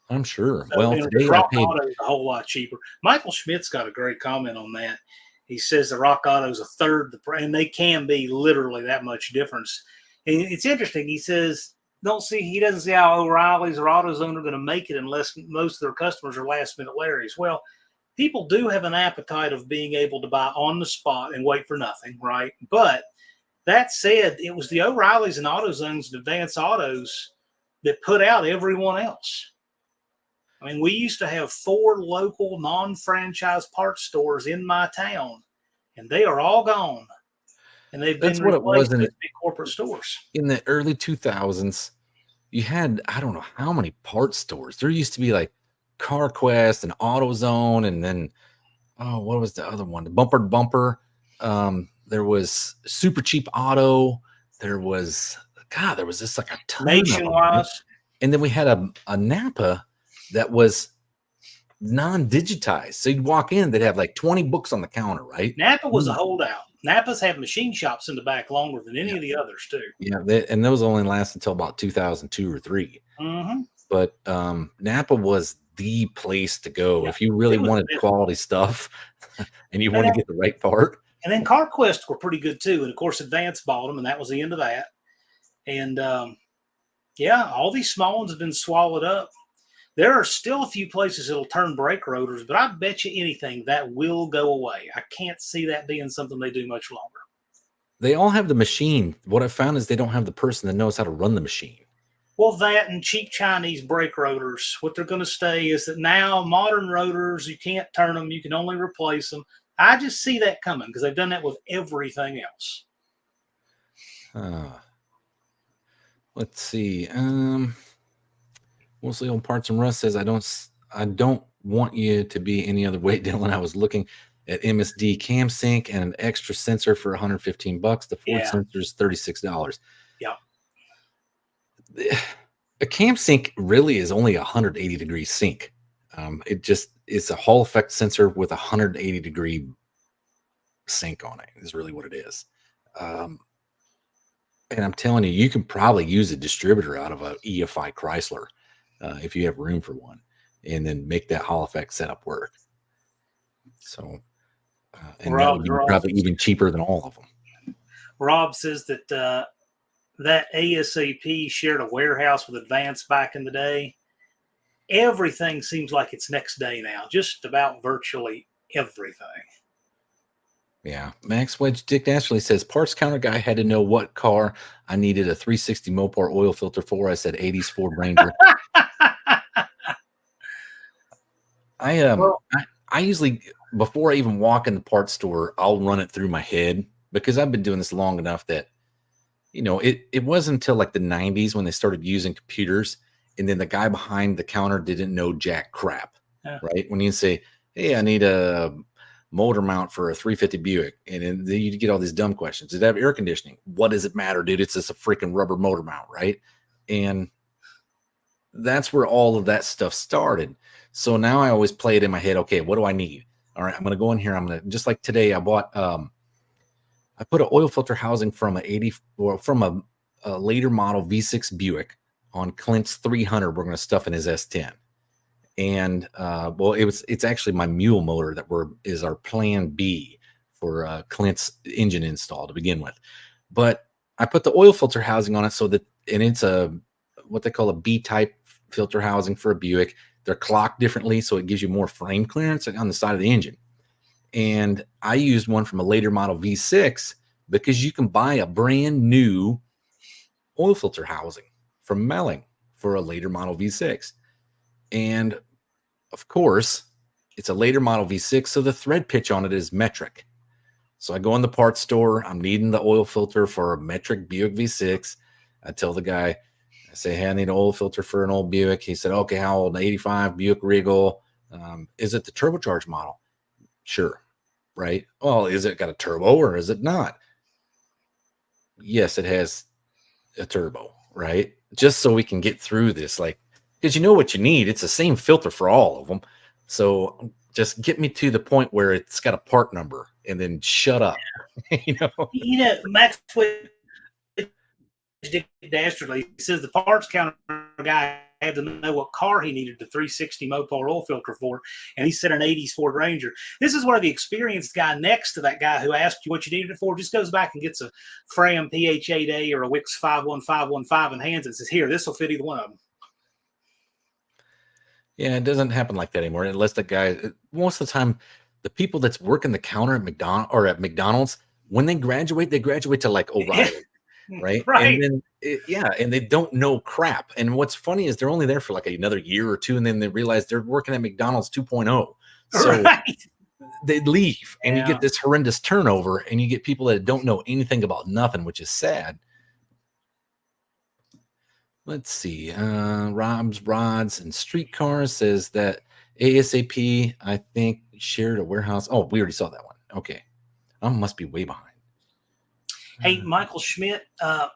I'm sure. So, Well, you know, today I Rock paid. Auto is a whole lot cheaper. Michael Schmidt's got a great comment on that. He says the Rock Auto is a third the price, and they can be literally that much difference. And it's interesting. He says he doesn't see how O'Reilly's or AutoZone are going to make it unless most of their customers are last minute Larrys. Well, people do have an appetite of being able to buy on the spot and wait for nothing, right? But that said, it was the O'Reillys and AutoZones and Advance Autos that put out everyone else. I mean, we used to have 4 local non-franchise parts stores in my town, and they are all gone. And they've That's been what it was replaced with big corporate stores. in the early 2000s. You had, I don't know how many parts stores. There used to be like CarQuest and AutoZone, and then what was the other one? The Bumper to Bumper. There was Super Cheap Auto. There was just like a ton Nationwide. of them. And then we had a Napa that was non-digitized. So you'd walk in, they'd have like 20 books on the counter, right? Napa was a holdout. Napa's had machine shops in the back longer than any of the others, too. Yeah, and those only last until about 2002 or 3. Mm-hmm. But Napa was the place to go if you really wanted quality stuff and you want to get the right part. And then CarQuest were pretty good, too. And, of course, Advance bought them, and that was the end of that. And, all these small ones have been swallowed up. There are still a few places that'll turn brake rotors, but I bet you anything that will go away. I can't see that being something they do much longer. They all have the machine. What I found is they don't have the person that knows how to run the machine. Well, that and cheap Chinese brake rotors. What they're going to stay is that now modern rotors, you can't turn them. You can only replace them. I just see that coming because they've done that with everything else. Let's see. Mostly on Parts and Rust says, I don't want you to be any other way, Dylan. I was looking at MSD cam sync and an extra sensor for $115. The Ford sensor is $36. Yeah. A cam sync really is only a 180-degree sync. It's a Hall effect sensor with a 180-degree sync on it is really what it is. And I'm telling you, you can probably use a distributor out of a EFI Chrysler if you have room for one, and then make that Hall effect setup work. So, and that would be probably even cheaper than all of them. Rob says that that ASAP shared a warehouse with Advance back in the day. Everything seems like it's next day now, just about virtually everything. Yeah. Max Wedge Dick Naturally says, parts counter guy had to know what car I needed a 360 Mopar oil filter for. I said 80s Ford Ranger. I usually, before I even walk in the parts store, I'll run it through my head because I've been doing this long enough that, it wasn't until like the 90s when they started using computers, and then the guy behind the counter didn't know jack crap, right? When you say, hey, I need a motor mount for a 350 Buick, and then you get all these dumb questions. Does it have air conditioning? What does it matter, dude? It's just a freaking rubber motor mount, right? And that's where all of that stuff started. So now I always play it in my head. Okay, what do I need? All right, I'm going to go in here. I'm going to, just like today, I bought, I put an oil filter housing from a a later model V6 Buick on Clint's 300. We're going to stuff in his S10. And well, it's actually my mule motor that is our plan B for Clint's engine install to begin with. But I put the oil filter housing on it and it's what they call a B type filter housing for a Buick. They're clocked differently, so it gives you more frame clearance on the side of the engine. And I used one from a later model V6 because you can buy a brand new oil filter housing from Melling for a later model V6. And of course, it's a later model V6, so the thread pitch on it is metric. So I go in the parts store. I'm needing the oil filter for a metric Buick V6. I tell the guy, I say, hey, I need an oil filter for an old Buick. He said, okay, how old? 85 Buick Regal. Is it the turbocharged model? Sure. Right. Well, is it got a turbo or is it not? Yes, it has a turbo, right? Just so we can get through this, like, because you know what you need. It's the same filter for all of them. So just get me to the point where it's got a part number and then shut up. Max did dastardly. He says the parts counter guy had to know what car he needed the 360 Mopar oil filter for, and he said an 80s Ford Ranger. This is where the experienced guy next to that guy who asked you what you needed it for just goes back and gets a Fram PH8A or a Wix 51515 and hands it and says, here, this will fit either one of them. Yeah, it doesn't happen like that anymore. Unless the guy, most of the time, the people that's working the counter at McDonald's, when they graduate to like O'Reilly, right? Right. And then, and they don't know crap. And what's funny is they're only there for like another year or two, and then they realize they're working at McDonald's 2.0. So they leave, and you get this horrendous turnover, and you get people that don't know anything about nothing, which is sad. Let's see. Rob's Rods and Streetcars says that ASAP, I think, shared a warehouse. Oh, we already saw that one. Okay. I must be way behind. Hey, Michael Schmidt,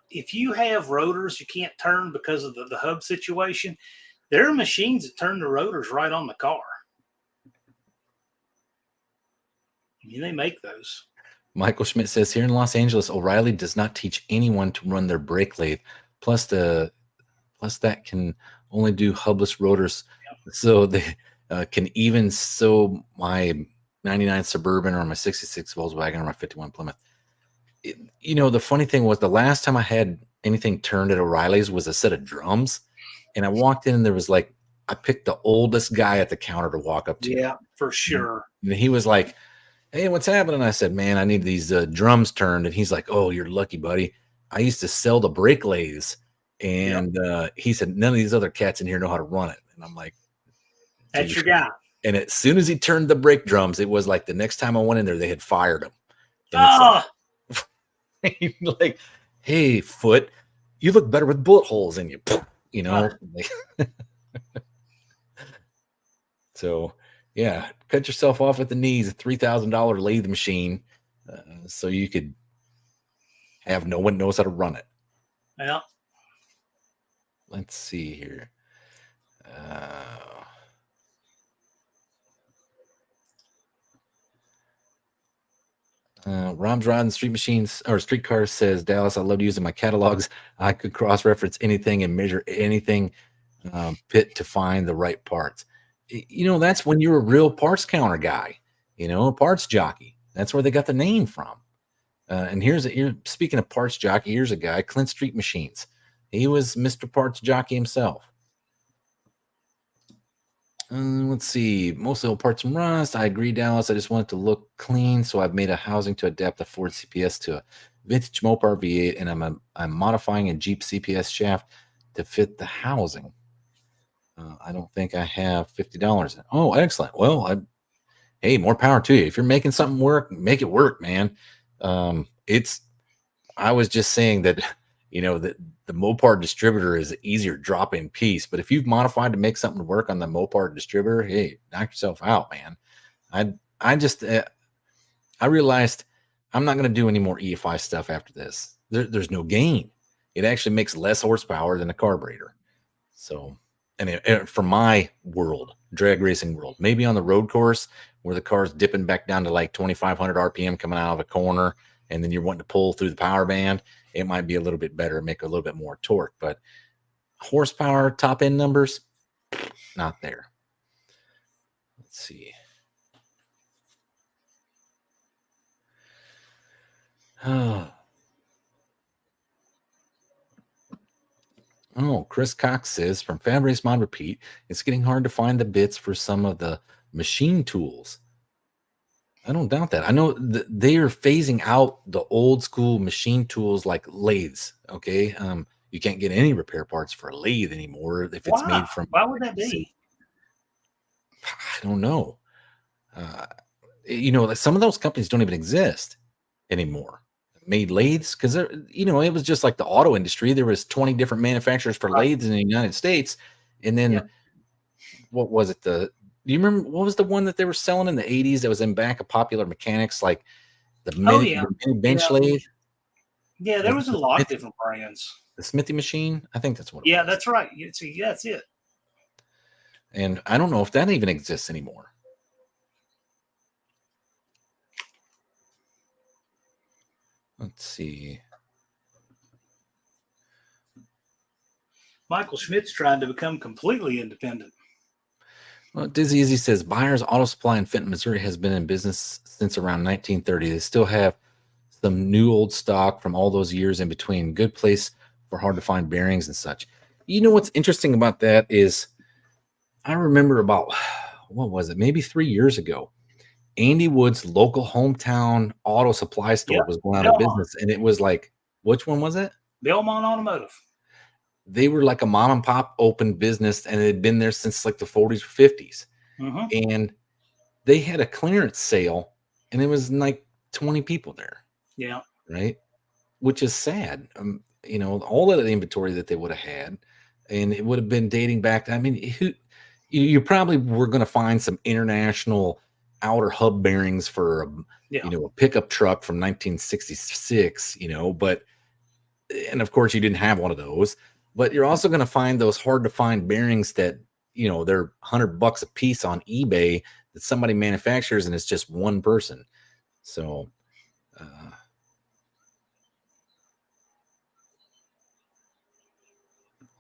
if you have rotors you can't turn because of the hub situation, there are machines that turn the rotors right on the car. I mean, they make those. Michael Schmidt says here in Los Angeles, O'Reilly does not teach anyone to run their brake lathe. Plus that can only do hubless rotors. Yep. So they can even sew my 99 Suburban or my 66 Volkswagen or my 51 Plymouth. The funny thing was the last time I had anything turned at O'Reilly's was a set of drums. And I walked in and there was like, I picked the oldest guy at the counter to walk up to. Yeah, for sure. And he was like, hey, what's happening? I said, man, I need these drums turned. And he's like, oh, you're lucky, buddy. I used to sell the brake lathes. And he said, none of these other cats in here know how to run it. And I'm like, that's your guy. And as soon as he turned the brake drums, it was like the next time I went in there, they had fired him. Like, hey, Foot, you look better with bullet holes in you. So, yeah, cut yourself off at the knees, a $3,000 lathe machine, so you could have no one knows how to run it. Yeah. Let's see here. Rom's Rod and Street Machines or Streetcars says, Dallas, I love using my catalogs. I could cross-reference anything and measure anything pit to find the right parts. That's when you're a real parts counter guy, a parts jockey. That's where they got the name from. And you're speaking of parts jockey, here's a guy, Clint Street Machines. He was Mr. Parts Jockey himself. Let's see. Most of the parts from rust. I agree, Dallas. I just want it to look clean, so I've made a housing to adapt the Ford CPS to a vintage Mopar V8, and I'm modifying a Jeep CPS shaft to fit the housing. I don't think I have $50 in it. Oh, excellent. Well, hey, more power to you. If you're making something work, make it work, man. I was just saying that, that the Mopar distributor is an easier drop-in piece, but if you've modified to make something work on the Mopar distributor, hey, knock yourself out, man. I realized I'm not going to do any more EFI stuff after this. There's no gain. It actually makes less horsepower than a carburetor. So, and for my world, drag racing world, maybe on the road course where the car's dipping back down to like 2,500 RPM coming out of a corner, and then you're wanting to pull through the power band, it might be a little bit better, make a little bit more torque. But horsepower, top end numbers, not there. Let's see. Oh, Chris Cox says from Fabrice Mod Repeat, it's getting hard to find the bits for some of the machine tools. I don't doubt that. I know they are phasing out the old school machine tools like lathes. Okay. You can't get any repair parts for a lathe anymore if it's Why? made from. Why would that be? I don't know. Like some of those companies don't even exist anymore. Made lathes because it was just like the auto industry. There was 20 different manufacturers for lathes in the United States, and then what was it? Do you remember what was the one that they were selling in the 80s that was in back of Popular Mechanics, like the mini bench lathe? Yeah, there was a lot of different brands. The Smithy machine, I think that's what it was. Yeah, that's right. See, that's it. And I don't know if that even exists anymore. Let's see. Michael Schmidt's trying to become completely independent. Well, Dizzy Izzy says Buyers Auto Supply in Fenton, Missouri has been in business since around 1930. They still have some new old stock from all those years in between. Good place for hard to find bearings and such. You know what's interesting about that is I remember about, what was it, maybe 3 years ago, Andy Wood's local hometown auto supply store was going out of business. And it was like, which one was it? Belmont Automotive. They were like a mom and pop open business, and it had been there since like the 40s or 50s. Mm-hmm. And they had a clearance sale, and it was like 20 people there. Yeah. Right. Which is sad. All of the inventory that they would have had, and it would have been dating back. I mean, you probably were going to find some international outer hub bearings for a pickup truck from 1966, but, and of course you didn't have one of those, but you're also going to find those hard to find bearings that, they're $100 a piece on eBay that somebody manufactures, and it's just one person. So,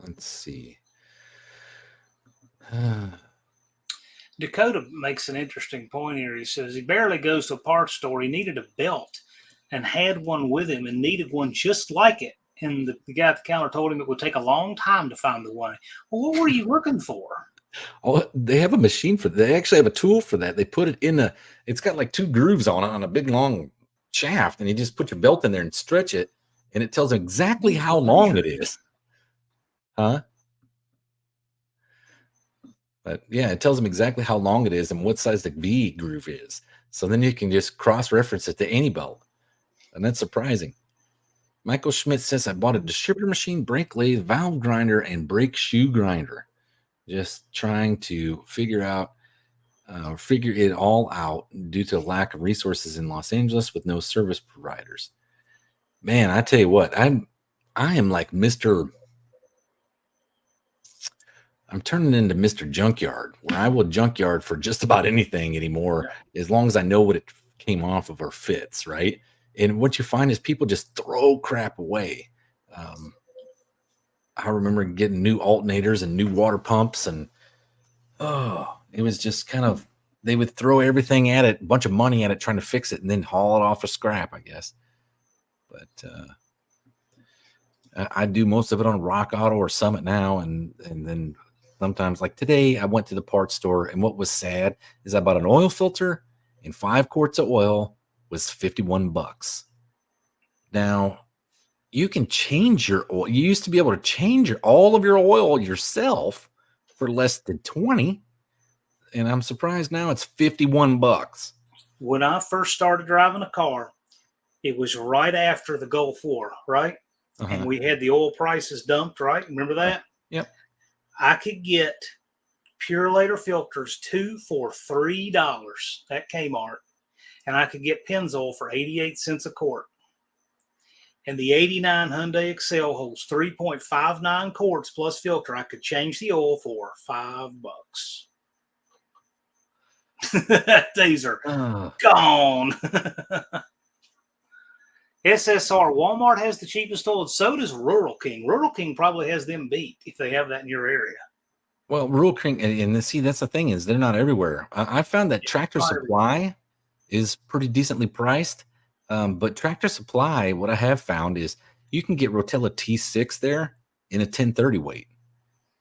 let's see. Dakota makes an interesting point here. He says he barely goes to a parts store. He needed a belt and had one with him and needed one just like it. And the guy at the counter told him it would take a long time to find the one. Well, what were you looking for? Oh, they have a machine for that. They actually have a tool for that. They put it in it's got like 2 grooves on it on a big long shaft, and you just put your belt in there and stretch it, and it tells them exactly how long it is. Huh? But yeah, it tells them exactly how long it is and what size the V groove is. So then you can just cross-reference it to any belt. And that's surprising. Michael Schmidt says, I bought a distributor machine, brake lathe, valve grinder, and brake shoe grinder. Just trying to figure it all out due to lack of resources in Los Angeles with no service providers. Man, I tell you what, I am like I'm turning into Mr. Junkyard, where I will junkyard for just about anything anymore, as long as I know what it came off of or fits, right? And what you find is people just throw crap away. I remember getting new alternators and new water pumps, and it was just kind of, they would throw everything at it, a bunch of money at it, trying to fix it, and then haul it off for scrap, I guess. But I do most of it on Rock Auto or Summit now, and then sometimes, like today, I went to the parts store, and what was sad is I bought an oil filter and 5 quarts of oil was $51. Now, you can change your oil. You used to be able to change all of your oil yourself for less than 20, and I'm surprised now it's $51. When I first started driving a car, it was right after the Gulf War, right? And we had the oil prices dumped, right? Remember that? Yep. I could get Purelator filters 2 for $3 at Kmart, and I could get Pennzoil for 88 cents a quart. And the 89 Hyundai Excel holds 3.59 quarts plus filter. I could change the oil for $5. These are gone. SSR, Walmart has the cheapest oil, and so does Rural King. Rural King probably has them beat if they have that in your area. Well, Rural King, and see, that's the thing is they're not everywhere. I found that Tractor Supply is pretty decently priced, but Tractor Supply, what I have found is you can get Rotella T6 there in a 1030 weight,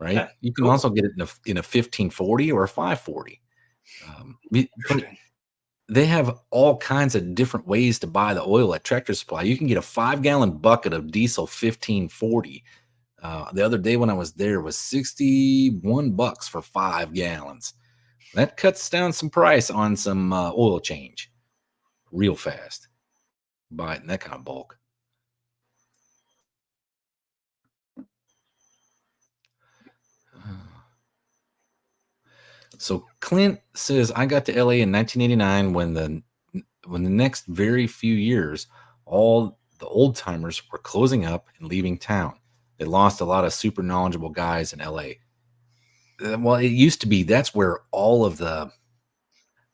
right? Okay, You can cool. also get it in a 1540 or a 540. But Interesting. they have all kinds of different ways to buy the oil at Tractor Supply. You can get a 5-gallon bucket of diesel 1540. The other day when I was there was $61 for 5 gallons. That cuts down some price on some oil change real fast. Buy it in that kind of bulk. So Clint says I got to LA in 1989 when the next very few years all the old timers were closing up and leaving town. They lost a lot of super knowledgeable guys in LA. Well, it used to be that's where all of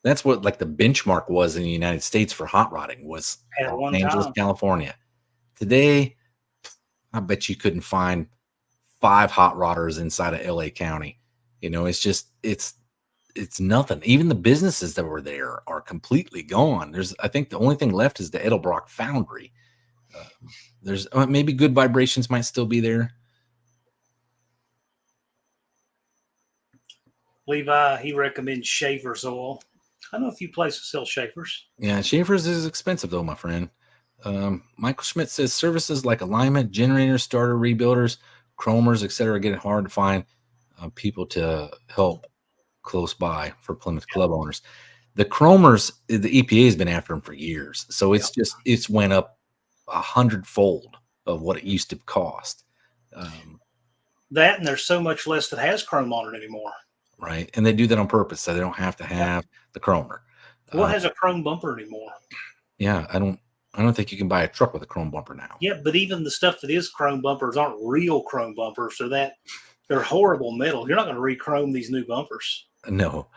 that's what like the benchmark was in the United States for hot rodding was At Los one Angeles, time. California. Today, I bet you couldn't find 5 hot rodders inside of LA County. It's just it's nothing. Even the businesses that were there are completely gone. I think the only thing left is the Edelbrock Foundry. There's maybe Good Vibrations might still be there. Levi, he recommends Schaefer's oil. I know a few places sell Schaefer's. Yeah, Schaefer's is expensive though, my friend. Michael Schmidt says services like alignment, generator, starter, rebuilders, chromers, etc. get it hard to find people to help close by for Plymouth Club owners. The chromers, the EPA has been after them for years, so it's went up 100-fold of what it used to cost. That and there's so much less that has chrome on it anymore. Right, and they do that on purpose, so they don't have to have the chromer. What has a chrome bumper anymore? Yeah, I don't think you can buy a truck with a chrome bumper now. Yeah, but even the stuff that is chrome bumpers aren't real chrome bumpers, so that they're horrible metal. You're not going to re-chrome these new bumpers. No.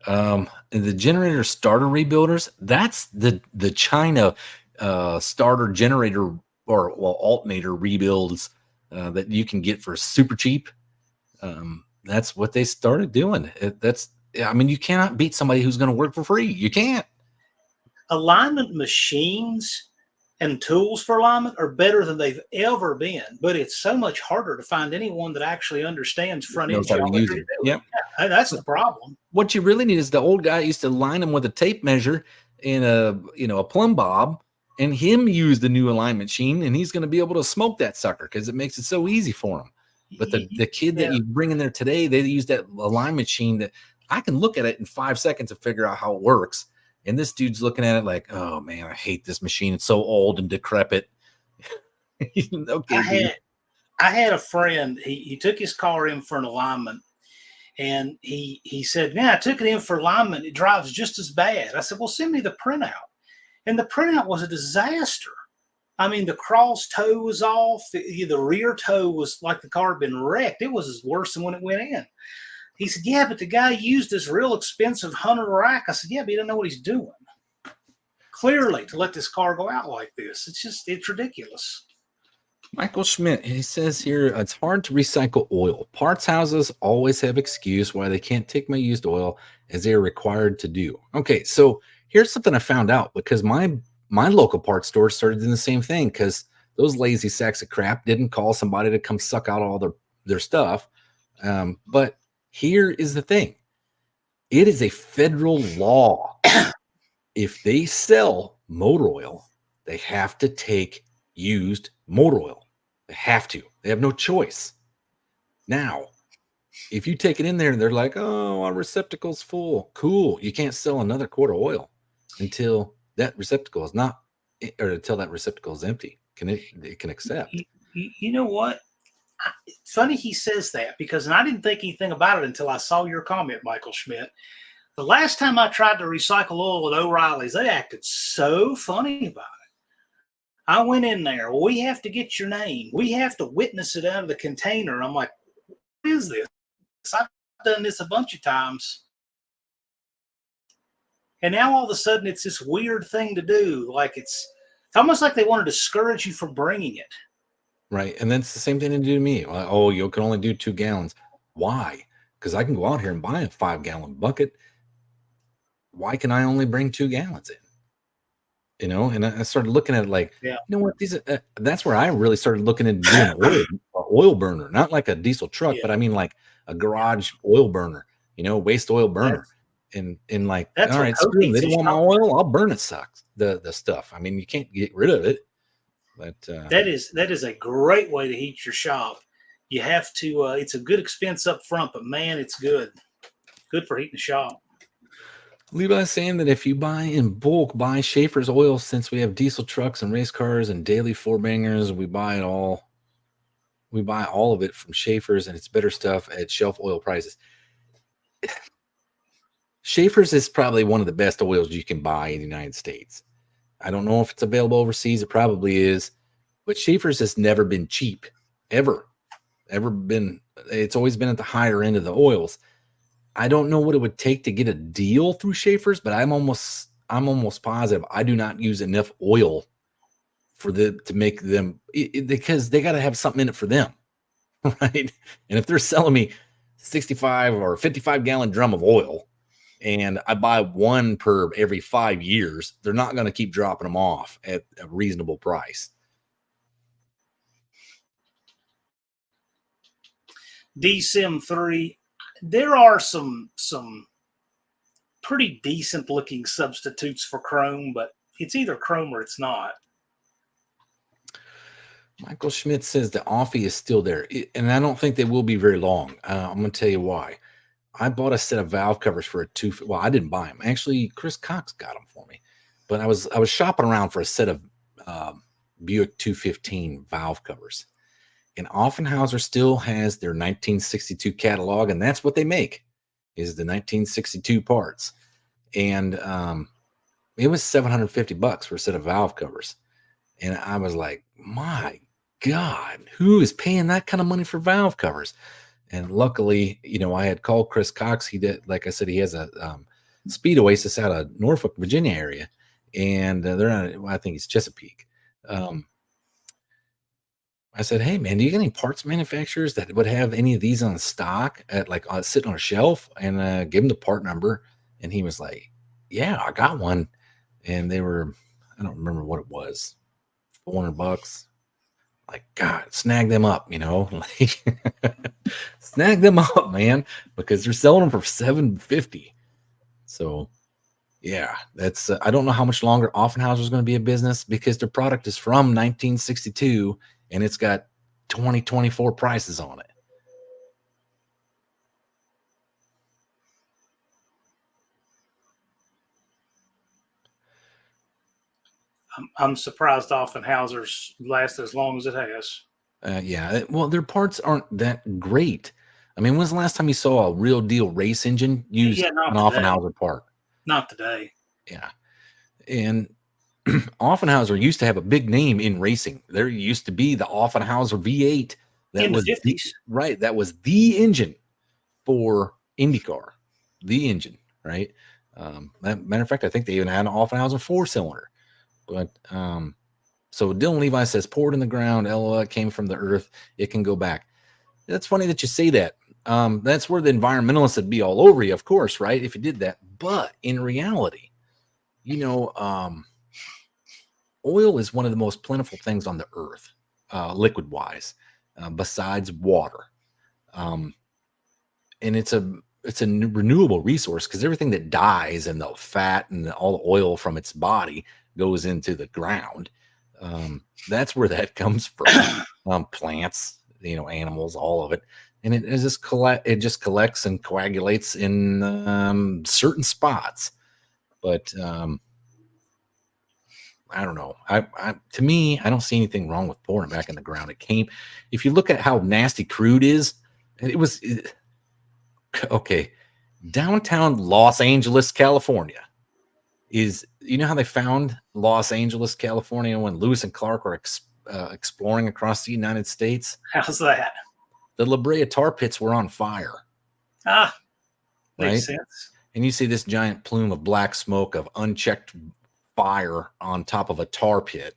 And the generator starter rebuilders, that's the China starter generator or alternator rebuilds that you can get for super cheap. That's what they started doing. You cannot beat somebody who's going to work for free. You can't. Alignment machines and tools for alignment are better than they've ever been, but it's so much harder to find anyone that actually understands front end geometry. Yep. Yeah, that's the problem. What you really need is the old guy used to line them with a tape measure and a plumb bob, and him use the new alignment machine, and he's going to be able to smoke that sucker because it makes it so easy for him. But the kid that you bring in there today, they use that alignment machine that I can look at it in 5 seconds to figure out how it works. And this dude's looking at it like, oh man, I hate this machine. It's so old and decrepit. Okay, I had a friend. He took his car in for an alignment, and he said, "Yeah, I took it in for alignment. It drives just as bad." I said, "Well, send me the printout." And the printout was a disaster. I mean, the cross toe was off. The rear toe was like the car had been wrecked. It was worse than when it went in. He said, "Yeah, but the guy used this real expensive Hunter rack." I said, "Yeah, but he doesn't know what he's doing. Clearly, to let this car go out like this, it's ridiculous." Michael Schmidt, he says here, it's hard to recycle oil. Parts houses always have excuse why they can't take my used oil as they are required to do. Okay, so here's something I found out because my local parts store started doing the same thing because those lazy sacks of crap didn't call somebody to come suck out all their stuff. But here is the thing. It is a federal law. If they sell motor oil, they have to take used motor oil. They have to. They have no choice. Now, if you take it in there and they're like, oh, our receptacle's full. Cool. You can't sell another quart of oil until that receptacle is not, or until that receptacle is empty. It can accept. You know what? It's funny he says that because I didn't think anything about it until I saw your comment, Michael Schmidt. The last time I tried to recycle oil at O'Reilly's, they acted so funny about it. I went in there. Well, we have to get your name. We have to witness it out of the container. I'm like, what is this? I've done this a bunch of times. And now all of a sudden it's this weird thing to do. Like It's almost like they want to discourage you from bringing it. Right. And then it's the same thing they do to me. Like, oh, you can only do 2 gallons. Why? Because I can go out here and buy a 5 gallon bucket. Why can I only bring 2 gallons in? And I started looking at it like, Yeah. you know what? That's where I really started looking into doing an oil burner, not like a diesel truck, Yeah. but I mean like a garage oil burner, waste oil burner. And like, That's all what right, screw them. They Cochise don't is want my talking oil. I'll burn it. Sucks the stuff. I mean, you can't get rid of it. But that is a great way to heat your shop. You have to. It's a good expense up front, but man, it's good for heating the shop. Levi's saying that if you buy in bulk, buy Schaefer's oil, since we have diesel trucks and race cars and daily four bangers, we buy it all. We buy all of it from Schaefer's, and it's better stuff at shelf oil prices. Schaefer's is probably one of the best oils you can buy in the United States. I don't know if it's available overseas. It probably is, but Schaefer's has never been cheap, ever been. It's always been at the higher end of the oils. I don't know what it would take to get a deal through Schaefer's, but I'm almost positive I do not use enough oil to make them, because they got to have something in it for them, right? And if they're selling me 65 or 55 gallon drum of oil, and I buy one per every 5 years, they're not going to keep dropping them off at a reasonable price. DSIM 3, there are some pretty decent looking substitutes for chrome, but it's either chrome or it's not. Michael Schmidt says the Offie is still there, and I don't think they will be very long. I'm going to tell you why. I bought a set of valve covers for well, I didn't buy them. Actually, Chris Cox got them for me. But I was shopping around for a set of Buick 215 valve covers. And Offenhauser still has their 1962 catalog, and that's what they make, is the 1962 parts. And it was $750 for a set of valve covers. And I was like, my God, who is paying that kind of money for valve covers? And luckily, I had called Chris Cox. He did, like I said, he has a Speed Oasis out of Norfolk, Virginia area, and they're not. I think it's Chesapeake. I said, "Hey, man, do you get any parts manufacturers that would have any of these on stock at sitting on a shelf?" And give him the part number, and he was like, "Yeah, I got one." And they were, I don't remember what it was, $400. Like, God, snag them up, like snag them up, man, because they're selling them for $750. So yeah, that's I don't know how much longer Offenhauser is going to be a business, because their product is from 1962 and it's got 2024 prices on it. I'm surprised Offenhauser's last as long as it has. Yeah, well, their parts aren't that great. I mean, when's the last time you saw a real deal race engine use an Offenhauser part? Not today. Yeah. And Offenhauser used to have a big name in racing. There used to be the Offenhauser V8 that in was the 50s. Right. That was the engine for IndyCar, the engine, right? Matter of fact, I think they even had an Offenhauser 4-cylinder. But so Dylan Levi says, poured in the ground, LOL, it came from the earth. It can go back. That's funny that you say that. That's where the environmentalists would be all over you, of course, right? If you did that. But in reality, oil is one of the most plentiful things on the earth, liquid-wise, besides water. And it's a renewable resource, because everything that dies and the fat and all the oil from its body goes into the ground. That's where that comes from. Plants, animals, all of it. And it just collects and coagulates in certain spots. But I don't know. To me, I don't see anything wrong with pouring it back in the ground. If you look at how nasty crude is, okay. Downtown Los Angeles, California is, how they found Los Angeles, California, when Lewis and Clark were exploring across the United States? How's that? The La Brea tar pits were on fire. Makes sense. And you see this giant plume of black smoke of unchecked fire on top of a tar pit.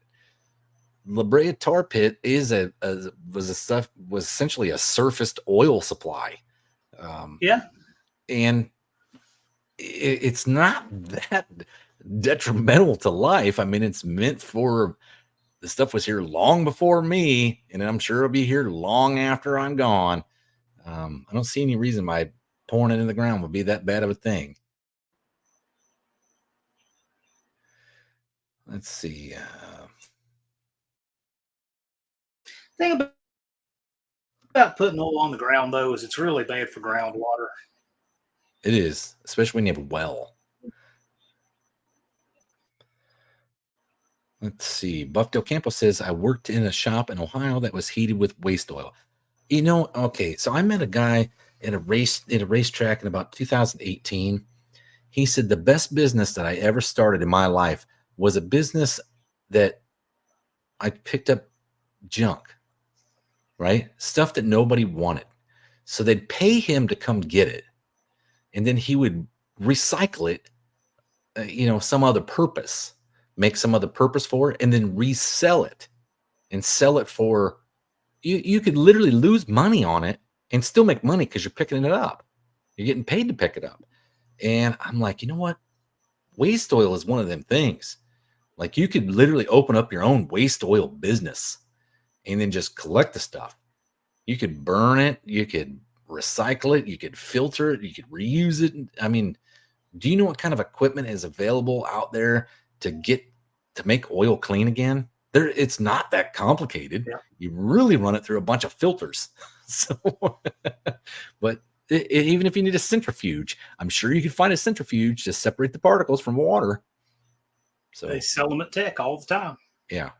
La Brea tar pit is was essentially a surfaced oil supply, um, Yeah. and it's not that detrimental to life. I mean, it's meant for the stuff was here long before me, and I'm sure it'll be here long after I'm gone. I don't see any reason why pouring it in the ground would be that bad of a thing. Let's see. Thing about putting oil on the ground though is it's really bad for groundwater. It is, especially when you have a well. Let's see. Buff Del Campo says, I worked in a shop in Ohio that was heated with waste oil. Okay, so I met a guy at a racetrack in about 2018. He said the best business that I ever started in my life was a business that I picked up junk, right? Stuff that nobody wanted. So they'd pay him to come get it, and then he would recycle it, some other purpose, make some other purpose for it, and then resell it and sell it for you could literally lose money on it and still make money because you're picking it up. You're getting paid to pick it up. And I'm like, you know what? Waste oil is one of them things. Like you could literally open up your own waste oil business and then just collect the stuff. You could burn it, you could recycle it, you could filter it, you could reuse it. I mean, do you know what kind of equipment is available out there to make oil clean again? It's not that complicated. Yeah. You really run it through a bunch of filters. So, but even if you need a centrifuge, I'm sure you can find a centrifuge to separate the particles from water. So They sell them at Tech all the time. yeah,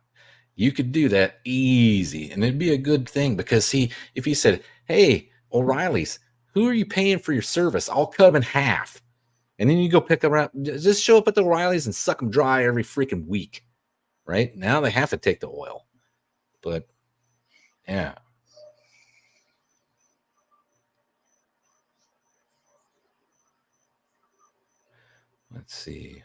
you could do that easy, and it'd be a good thing because if he said, "Hey, O'Reilly's, who are you paying for your service? I'll cut them in half." And then you go pick them up, just show up at the O'Reilly's and suck them dry every freaking week. Right now they have to take the oil, but yeah. Let's see.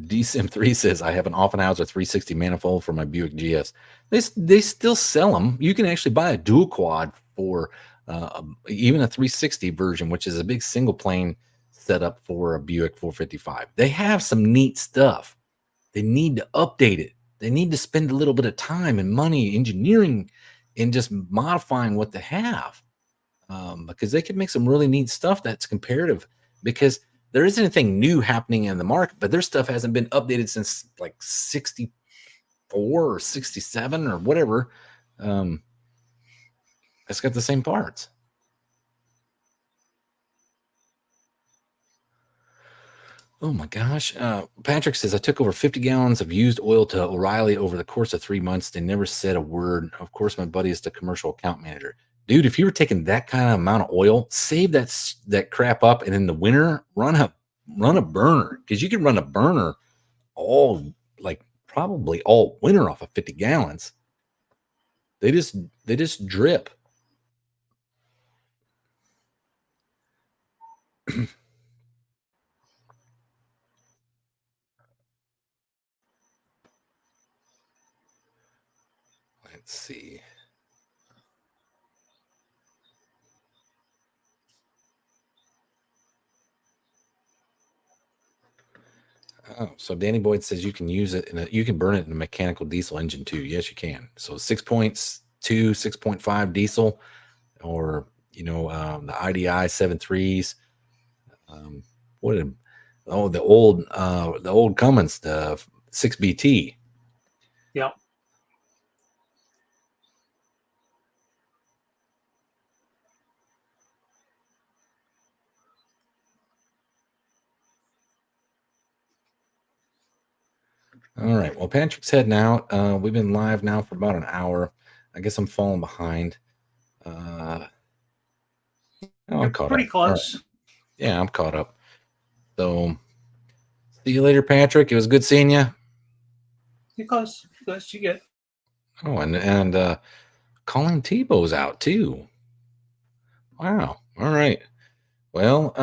DSIM3 says I have an Offenhauser 360 manifold for my Buick GS. They still sell them. You can actually buy a dual quad for even a 360 version, which is a big single plane setup for a Buick 455. They have some neat stuff. They need to update it. They need to spend a little bit of time and money engineering and just modifying what they have, because they could make some really neat stuff that's comparative, because there isn't anything new happening in the market, but their stuff hasn't been updated since like 64 or 67 or whatever. It's got the same parts. Oh my gosh. Patrick says, I took over 50 gallons of used oil to O'Reilly over the course of 3 months. They never said a word. Of course, my buddy is the commercial account manager. Dude, if you were taking that kind of amount of oil, save that crap up, and in the winter, run a burner, because you can run a burner probably all winter off of 50 gallons. They just drip. Let's see. Oh, so Danny Boyd says you can use it you can burn it in a mechanical diesel engine too. Yes, you can. So 6.2, 6.5 diesel, or the IDI 7.3s. The old Cummins, the 6BT. Yep. All right. Well, Patrick's heading out. We've been live now for about an hour. I guess I'm falling behind. I'm caught Pretty up. close. Right. Yeah, I'm caught up. So, see you later, Patrick. It was good seeing you. You're close. You're close. You get. Oh, and Colin Tebow's out too. Wow. All right. Well,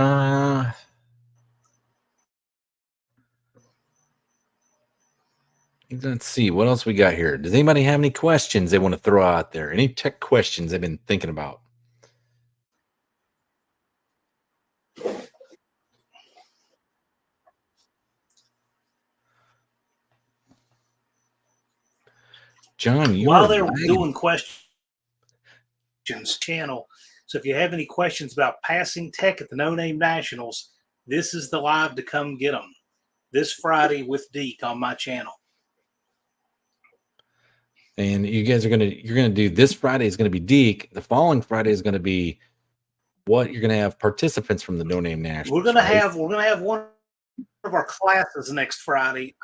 let's see what else we got here. Does anybody have any questions they want to throw out there? Any tech questions they've been thinking about? John, you are While they're lagging. doing questions channel, so if you have any questions about passing tech at the No Name Nationals, this is the live to come get them. This Friday with Deke on my channel. And you guys you're gonna do this Friday is gonna be Deke. The following Friday is gonna be what? You're gonna have participants from the No Name Nationals. We're gonna have one of our classes next Friday.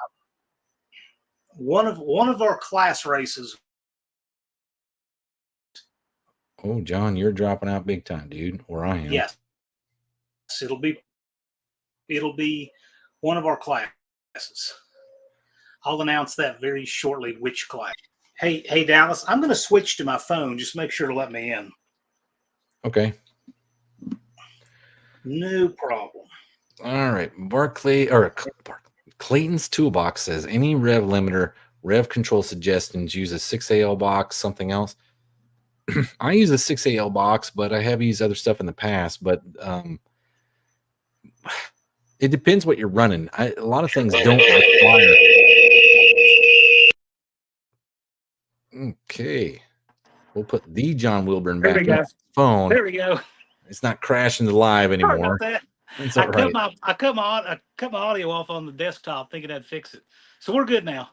One of our class races. Oh, John, you're dropping out big time, dude. Or I am. Yes, it'll be one of our classes. I'll announce that very shortly. Which class? Hey, Dallas, I'm going to switch to my phone. Just make sure to let me in. Okay. No problem. All right. Clayton's Toolbox says any rev limiter, rev control suggestions, use a 6AL box, something else. I use a 6AL box, but I have used other stuff in the past. But it depends what you're running. A lot of things don't require. Okay. We'll put the John Wilburn back on his phone. There we go. It's not crashing the live anymore. That's all right. I cut my audio off on the desktop thinking I'd fix it. So we're good now.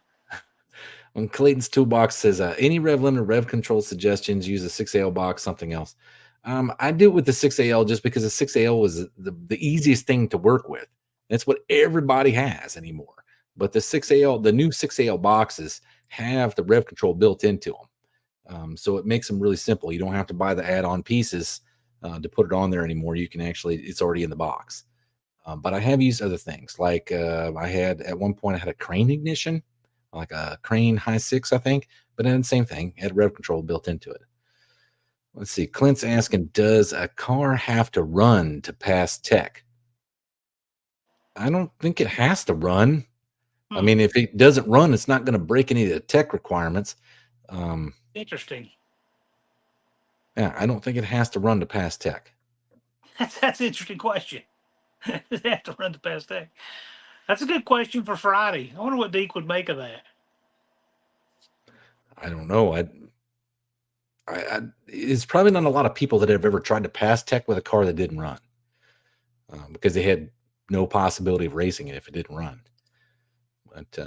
When Clayton's Toolbox says any rev limiter, rev control suggestions, use a 6AL box, something else. I do it with the 6AL just because the 6AL was the easiest thing to work with. That's what everybody has anymore. But the 6AL, the new 6AL boxes have the rev control built into them. So it makes them really simple. You don't have to buy the add-on pieces to put it on there anymore. You can actually, it's already in the box. But I have used other things. Like I had, at one point, I had a crane ignition, like a crane high 6, I think. But then same thing, had rev control built into it. Let's see. Clint's asking, does a car have to run to pass tech? I don't think it has to run. I mean, if it doesn't run, it's not going to break any of the tech requirements. Interesting. Yeah, I don't think it has to run to pass tech. That's an interesting question. Does it have to run to pass tech? That's a good question for Friday. I wonder what Deke would make of that. I don't know. It's probably not a lot of people that have ever tried to pass tech with a car that didn't run because they had no possibility of racing it if it didn't run. But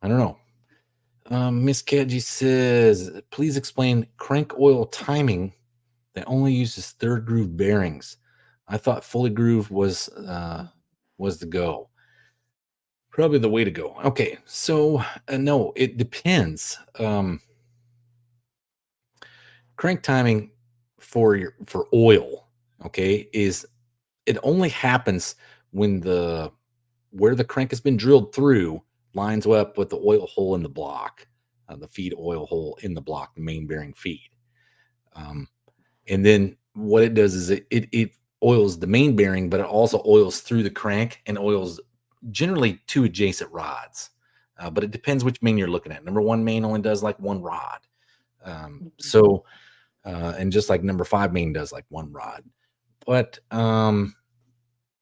I don't know. Miss Kadji says, please explain crank oil timing that only uses third groove bearings. I thought fully groove was the go. Probably the way to go. Okay, so no, it depends. Crank timing for oil, okay, is it only happens when where the crank has been drilled through lines up with the oil hole in the block, the feed oil hole in the block, the main bearing feed. And then what it does is it oils the main bearing, but it also oils through the crank and oils generally 2 adjacent rods. But it depends which main you're looking at. Number 1 main only does like 1 rod. And just like number 5 main does like 1 rod. But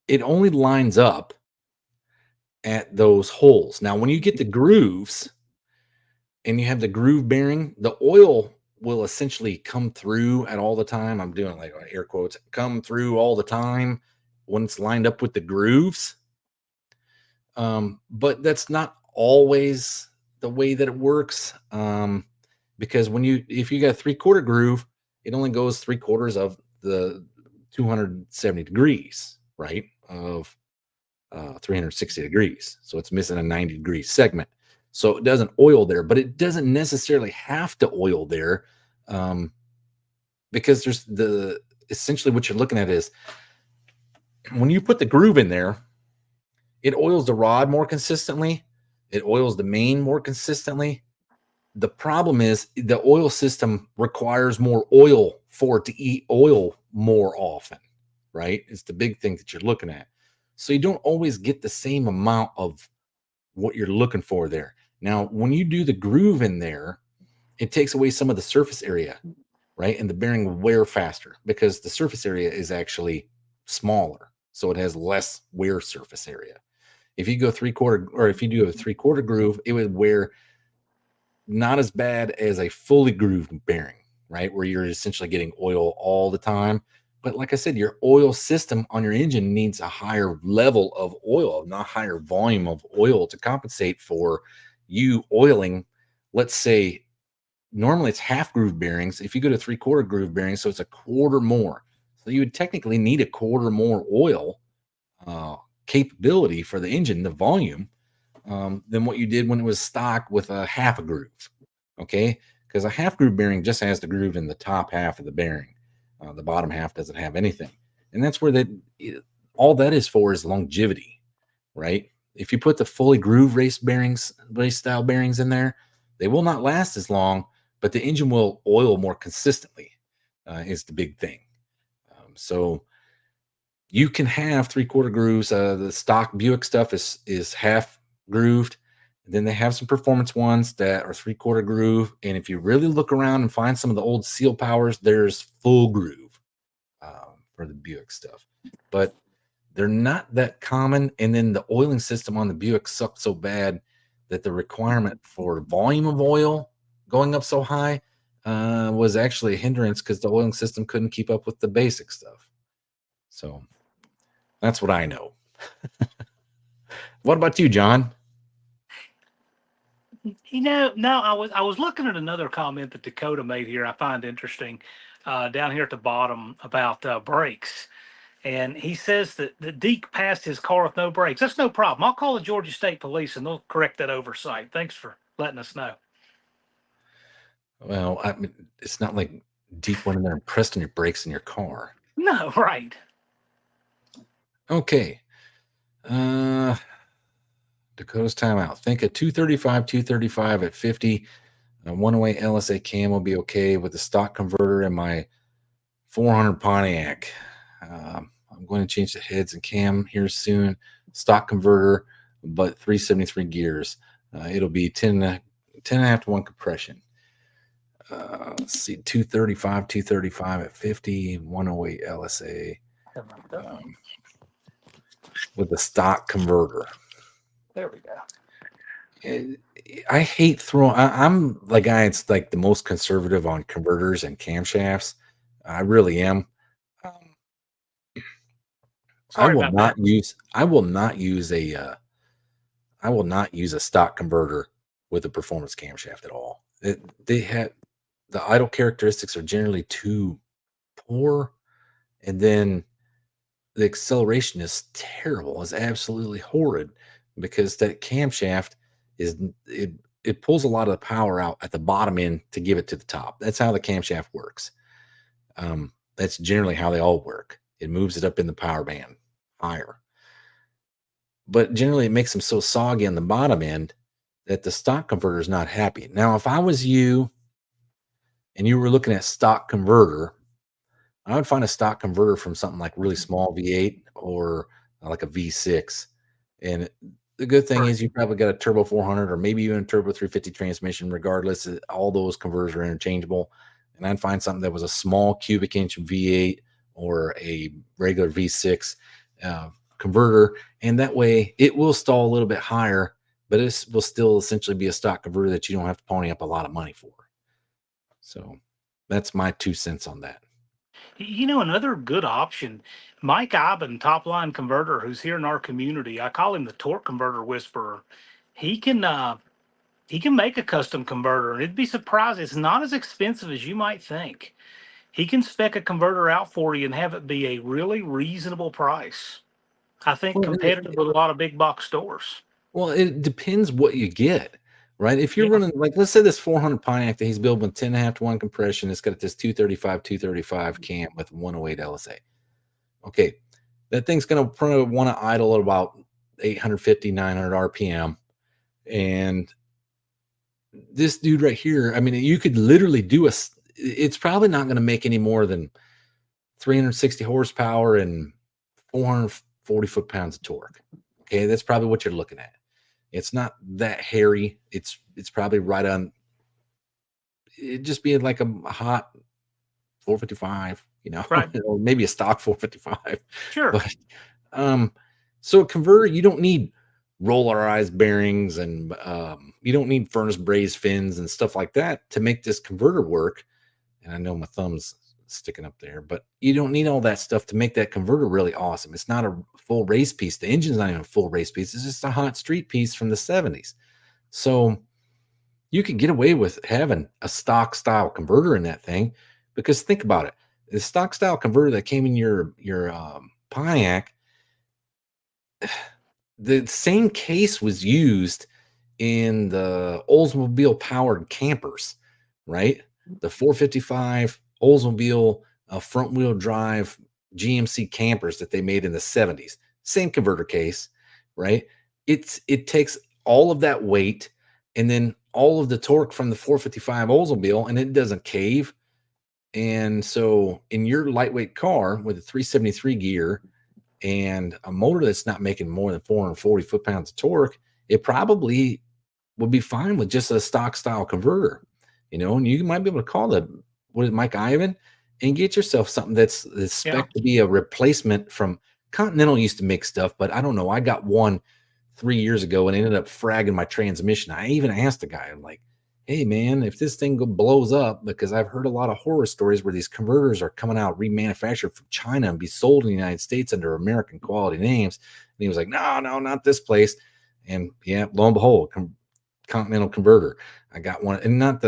it only lines up at those holes. Now, when you get the grooves and you have the groove bearing, the oil will essentially come through at all the time. I'm doing like air quotes, come through all the time when it's lined up with the grooves. But that's not always the way that it works. Because if you got a 3/4 groove, it only goes 3/4 of the 270 degrees, right? Of 360 degrees. So it's missing a 90-degree segment. So it doesn't oil there, but it doesn't necessarily have to oil there because there's essentially what you're looking at is when you put the groove in there, it oils the rod more consistently. It oils the main more consistently. The problem is the oil system requires more oil for it to eat oil more often, right? It's the big thing that you're looking at. So you don't always get the same amount of what you're looking for there. Now, when you do the groove in there, it takes away some of the surface area, right? And the bearing will wear faster because the surface area is actually smaller. So it has less wear surface area. If you go three quarter, or if you do a three-quarter groove, it would wear not as bad as a fully grooved bearing, right? Where you're essentially getting oil all the time. But like I said, your oil system on your engine needs a higher level of oil, not higher volume of oil to compensate for you oiling. Let's say normally it's half groove bearings. If you go to three-quarter groove bearings, so it's a quarter more. So you would technically need a quarter more oil uh, capability for the engine, the volume, than what you did when it was stock with a half a groove. Okay, because a half groove bearing just has the groove in the top half of the bearing. The bottom half doesn't have anything, and that's where all that is for is longevity, right? If you put the fully groove race style bearings in there, they will not last as long, but the engine will oil more consistently. Is the big thing. So you can have three-quarter grooves. The stock Buick stuff is half grooved. And then they have some performance ones that are three-quarter groove. And if you really look around and find some of the old Seal Powers, there's full groove for the Buick stuff. But they're not that common. And then the oiling system on the Buick sucked so bad that the requirement for volume of oil going up so high was actually a hindrance because the oiling system couldn't keep up with the basic stuff. So that's what I know. What about you, John? No, I was looking at another comment that Dakota made here. I find interesting down here at the bottom about brakes, and he says that Deke passed his car with no brakes. That's no problem. I'll call the Georgia State Police and they'll correct that oversight. Thanks for letting us know. Well, I mean, it's not like Deke went in there and pressed on your brakes in your car. No, right. Okay. Uh, Dakota's timeout. Think a 235 at 50. A 108 LSA cam will be okay with the stock converter in my 400 Pontiac. I'm going to change the heads and cam here soon. Stock converter, but 373 gears. It'll be 10 and a half to 1 compression. Let's see, 235 at 50, 108 LSA with the stock converter. There we go. I hate throwing. I'm the guy that's like the most conservative on converters and camshafts. I really am. Sorry about that. I will not use a. I will not use a stock converter with a performance camshaft at all. They have the idle characteristics are generally too poor, and then the acceleration is terrible. Is absolutely horrid because that camshaft it pulls a lot of the power out at the bottom end to give it to the top. That's how the camshaft works. That's generally how they all work. It moves it up in the power band higher. But generally it makes them so soggy on the bottom end that the stock converter is not happy. Now, if I was you and you were looking at stock converter, I would find a stock converter from something like really small V8 or like a V6. And the good thing Right. is you probably got a turbo 400 or maybe even a turbo 350 transmission. Regardless, all those converters are interchangeable. And I'd find something that was a small cubic inch V8 or a regular V6 converter. And that way it will stall a little bit higher, but it will still essentially be a stock converter that you don't have to pony up a lot of money for. So that's my 2 cents on that. Another good option, Mike Iben, top line converter, who's here in our community. I call him the torque converter whisperer. He can he can make a custom converter, and it'd be surprised. It's not as expensive as you might think. He can spec a converter out for you and have it be a really reasonable price. I think Well, competitive with a lot of big box stores. Well, it depends what you get, right? If you're Yeah, running, like, let's say this 400 Pontiac that he's building with 10 and a half to 1 compression, it's got this 235 cam with 108 LSA. Okay, that thing's going to probably want to idle at about 850, 900 RPM. And this dude right here, I mean, you could literally it's probably not going to make any more than 360 horsepower and 440 foot-pounds of torque. Okay, that's probably what you're looking at. It's not that hairy. It's probably right on. It'd just be like a hot 455, Right. or maybe a stock 455. Sure. But um, so a converter, you don't need rollarized bearings and you don't need furnace brazed fins and stuff like that to make this converter work. And I know my thumb's sticking up there, but you don't need all that stuff to make that converter really awesome. It's not a full race piece. The engine's not even a full race piece. It's just a hot street piece from the 70s. So you could get away with having a stock style converter in that thing because think about it. The stock style converter that came in your Pontiac, the same case was used in the Oldsmobile powered campers, right? The 455 Oldsmobile front wheel drive GMC campers that they made in the 70s. Same converter case, right? It takes all of that weight and then all of the torque from the 455 Oldsmobile and it doesn't cave. And so in your lightweight car with a 373 gear and a motor that's not making more than 440 foot-pounds of torque, it probably would be fine with just a stock style converter, and you might be able to call the what is it, Mike Ivan and get yourself something that's Yeah. spec to be a replacement from Continental used to make stuff, but I don't know. I got one 3 years ago and ended up fragging my transmission. I even asked the guy, I'm like, hey man, if this thing blows up, because I've heard a lot of horror stories where these converters are coming out remanufactured from China and be sold in the United States under American quality names. And he was like, no, not this place. And yeah, lo and behold, Continental converter. I got one, and not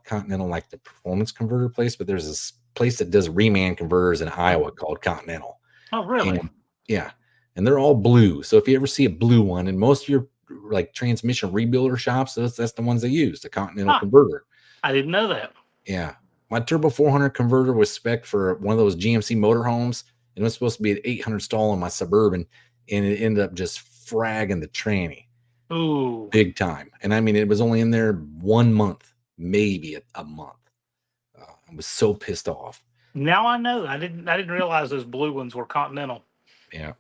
Continental like the performance converter place, but there's this place that does reman converters in Iowa called Continental. Oh, really? And yeah, and they're all blue. So if you ever see a blue one, and most of your like transmission rebuilder shops, that's the ones they use, the Continental Huh. converter. I didn't know that. Yeah. My Turbo 400 converter was spec for one of those GMC motorhomes, and it was supposed to be an 800 stall in my Suburban, and it ended up just fragging the tranny Ooh. big time. And I mean, it was only in there 1 month, maybe a month. I was so pissed off. Now I know. I didn't realize those blue ones were Continental. Yeah.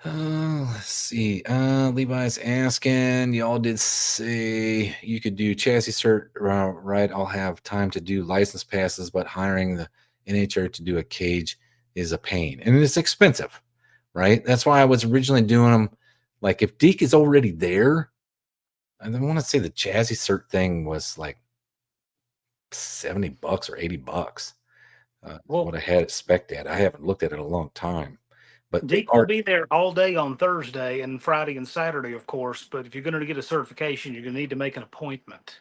Let's see. Levi's asking, y'all did say you could do chassis cert, right? I'll have time to do license passes, but hiring the NHR to do a cage is a pain and it's expensive, right? That's why I was originally doing them. Like if Deke is already there, I want to say the chassis cert thing was like $70 or $80. Well, what I had it spec'd at. I haven't looked at it in a long time. But Deke will be there all day on Thursday and Friday and Saturday, of course. But if you're going to get a certification, you're going to need to make an appointment.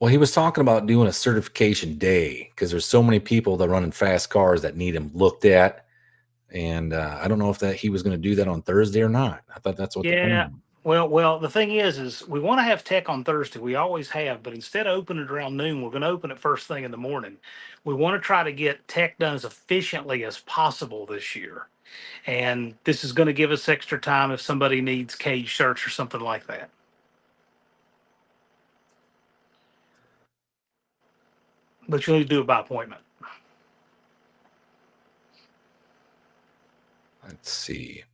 well, he was talking about doing a certification day because there's so many people that are running fast cars that need them looked at. And I don't know if that he was going to do that on Thursday or not. I thought that's what the plan Yeah. was. Well, the thing is we want to have tech on Thursday. We always have, but instead of opening it around noon, we're going to open it first thing in the morning. We want to try to get tech done as efficiently as possible this year. And this is going to give us extra time if somebody needs cage search or something like that. But you'll need to do it by appointment. Let's see.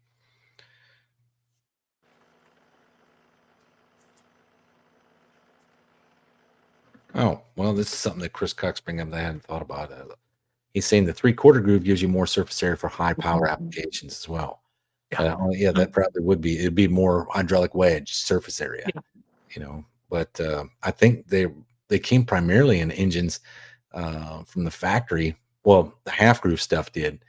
Oh, well, this is something that Chris Cox bring up that I hadn't thought about. He's saying the 3/4 groove gives you more surface area for high power applications as well. Yeah. Yeah, that probably would be. It'd be more hydraulic wedge surface area, Yeah. But I think they came primarily in engines from the factory. Well, the half groove stuff did,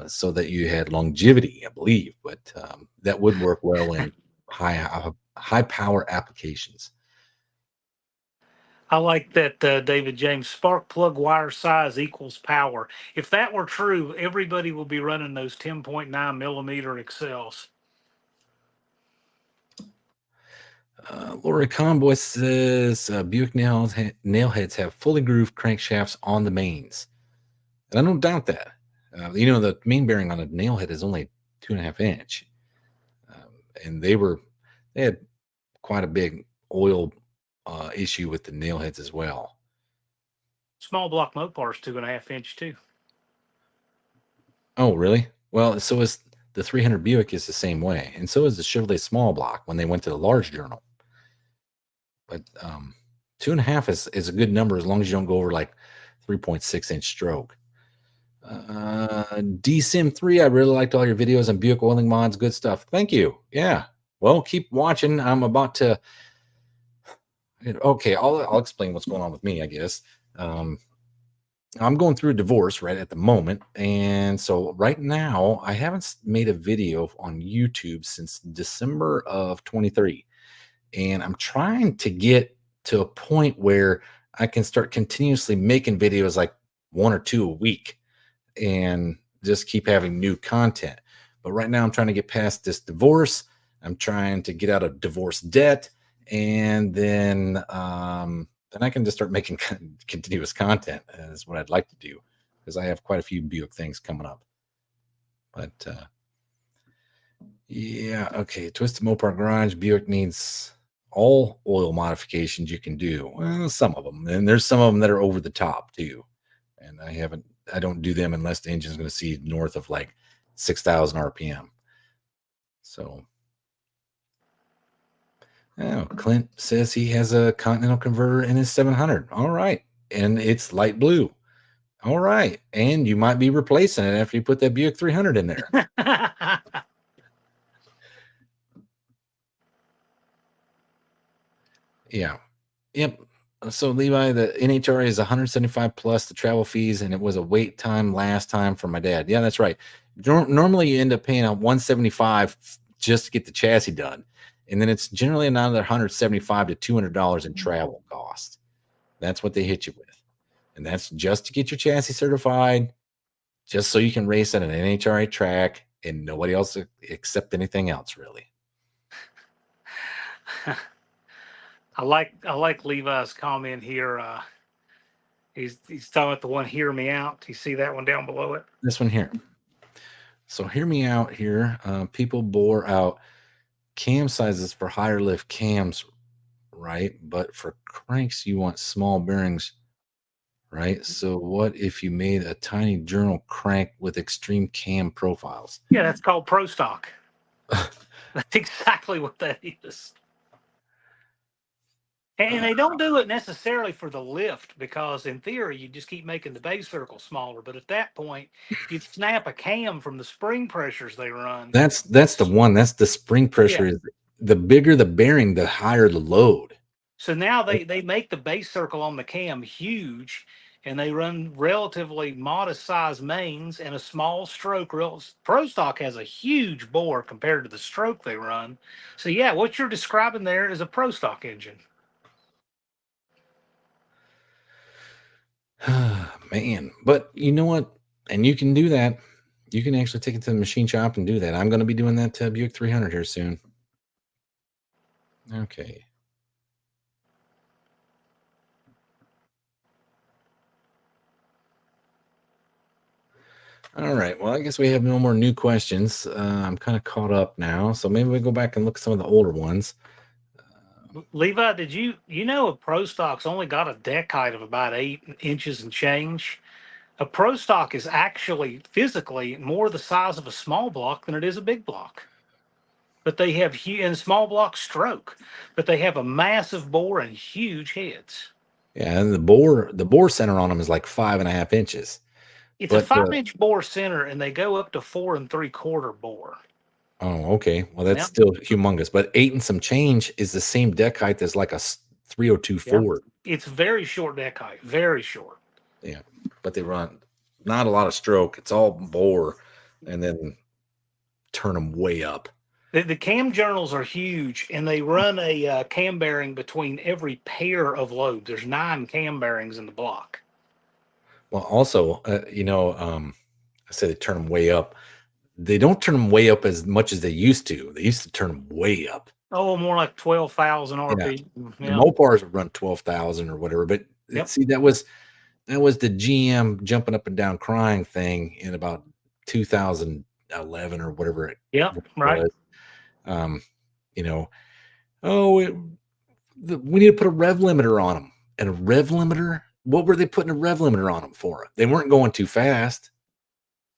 so that you had longevity, I believe. But that would work well in high power applications. I like that, David James. Spark plug wire size equals power. If that were true, everybody would be running those 10.9 millimeter Excels. Lori Conboy says Buick nailheads have fully grooved crankshafts on the mains. And I don't doubt that. The main bearing on a nailhead is only 2.5 inch. And they had quite a big oil issue with the nailheads as well. Small block Mopar is 2.5 inch too. Oh, really? Well, so is the 300 Buick is the same way, and so is the Chevrolet small block when they went to the large journal. But 2.5 is a good number as long as you don't go over like 3.6-inch stroke. DSim3, I really liked all your videos on Buick oiling mods. Good stuff. Thank you. Yeah. Well, keep watching. I'm about to. Okay, I'll explain what's going on with me, I guess. I'm going through a divorce right at the moment. And so right now, I haven't made a video on YouTube since December of 23. And I'm trying to get to a point where I can start continuously making videos like one or two a week and just keep having new content. But right now, I'm trying to get past this divorce. I'm trying to get out of divorce debt. And then I can just start making continuous content is what I'd like to do because I have quite a few Buick things coming up. But yeah, okay. Twisted Mopar Garage Buick needs all oil modifications you can do. Well, some of them, and there's some of them that are over the top too. And I don't do them unless the engine's going to see north of like 6,000 RPM. So. Oh, Clint says he has a Continental converter in his 700. All right. And it's light blue. All right. And you might be replacing it after you put that Buick 300 in there. Yeah. Yep. So Levi, the NHRA is 175 plus the travel fees, and it was a wait time last time for my dad. Yeah, that's right. Normally you end up paying out 175 just to get the chassis done. And then it's generally another $175 to $200 in travel cost. That's what they hit you with. And that's just to get your chassis certified, just so you can race at an NHRA track and nobody else accept anything else, really. I like Levi's comment here. He's talking about the one "Hear Me Out." You see that one down below it? This one here. So hear me out here. People bore out cam sizes for higher lift cams, right? But for cranks, you want small bearings, right? So what if you made a tiny journal crank with extreme cam profiles? Yeah, that's called Pro Stock. That's exactly what that is. And they don't do it necessarily for the lift because, in theory, you just keep making the base circle smaller. But at that point, you'd snap a cam from the spring pressures they run. That's the one. That's the spring pressure. Yeah. Is the bigger the bearing, the higher the load. So now they make the base circle on the cam huge, and they run relatively modest size mains and a small stroke. Pro Stock has a huge bore compared to the stroke they run. So yeah, what you're describing there is a Pro Stock engine. Man, but you know what? And you can do that. You can actually take it to the machine shop and do that. I'm going to be doing that to Buick 300 here soon. Okay. All right. Well, I guess we have no more new questions. I'm kind of caught up now, so maybe we go back and look at some of the older ones. Levi, did you know a Pro Stock's only got a deck height of about 8 inches and change? A Pro Stock is actually physically more the size of a small block than it is a big block. But they have and small block stroke, but they have a massive bore and huge heads. Yeah, and the bore center on them is like 5.5 inches. It's a 5-inch bore center, and they go up to 4 3/4 bore. Oh, okay. Well, that's still humongous. But 8 and some change is the same deck height as like a 302 Ford. It's very short deck height, very short. Yeah, but they run not a lot of stroke. It's all bore, and then turn them way up. The cam journals are huge, and they run a cam bearing between every pair of lobes. There's 9 cam bearings in the block. Well, also, I said they turn them way up. They don't turn them way up as much as they used to. They used to turn them way up. Oh, more like 12,000 RPM. Yeah. The Mopars would run 12,000 or whatever. But see, that was the GM jumping up and down crying thing in about 2011 or whatever it right. was. We need to put a rev limiter on them. And a rev limiter what were they putting a rev limiter on them for? They weren't going too fast.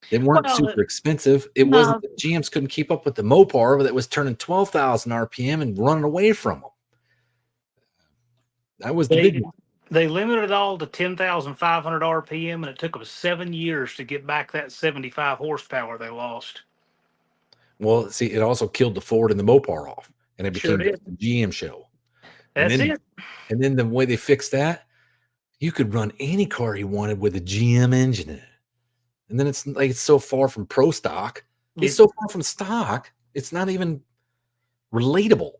They weren't Well, super expensive. It wasn't no, the GMs couldn't keep up with the Mopar that was turning 12,000 RPM and running away from them. That was the big they one. they limited it all to 10,500 RPM, and it took them 7 years to get back that 75 horsepower they lost. Well, see, it also killed the Ford and the Mopar off, and it Sure became did. just a GM show. And That's then, it. and then the way they fixed that, you could run any car you wanted with a GM engine in it. And then it's like it's so far from pro stock. It's It, so far from stock. It's not even relatable,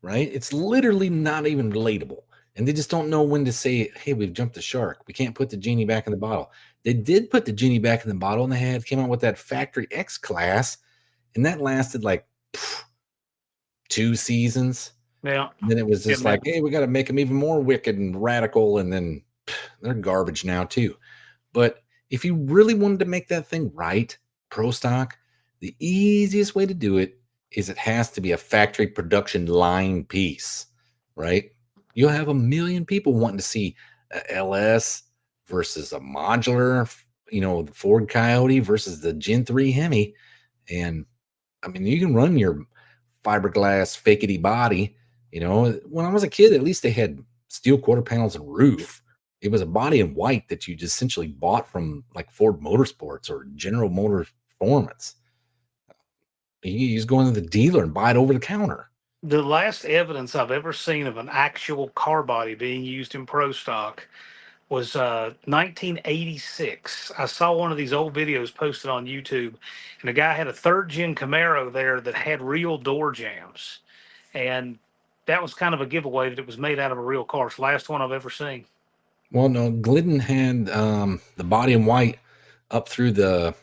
right? It's literally not even relatable. And they just don't know when to say, hey, we've jumped the shark. We can't put the genie back in the bottle. They did put the genie back in the bottle, and they came out with that Factory X class, and that lasted like 2 seasons. yeah. And then it was just like, hey, we got to make them even more wicked and radical. And then they're garbage now, too. But if you really wanted to make that thing right, pro stock, the easiest way to do it is it has to be a factory production line piece, right? You'll have a million people wanting to see a LS versus a modular, the Ford Coyote versus the Gen 3 Hemi. And I mean, you can run your fiberglass fakety body. When I was a kid, at least they had steel quarter panels and roof. It was a body in white that you just essentially bought from like Ford Motorsports or General Motors Performance. You just go into the dealer and buy it over the counter. The last evidence I've ever seen of an actual car body being used in pro stock was 1986. I saw one of these old videos posted on YouTube, and a guy had a third gen Camaro there that had real door jams, and that was kind of a giveaway that it was made out of a real car. It's the last one I've ever seen. Well, no, Glidden had the body in white up through the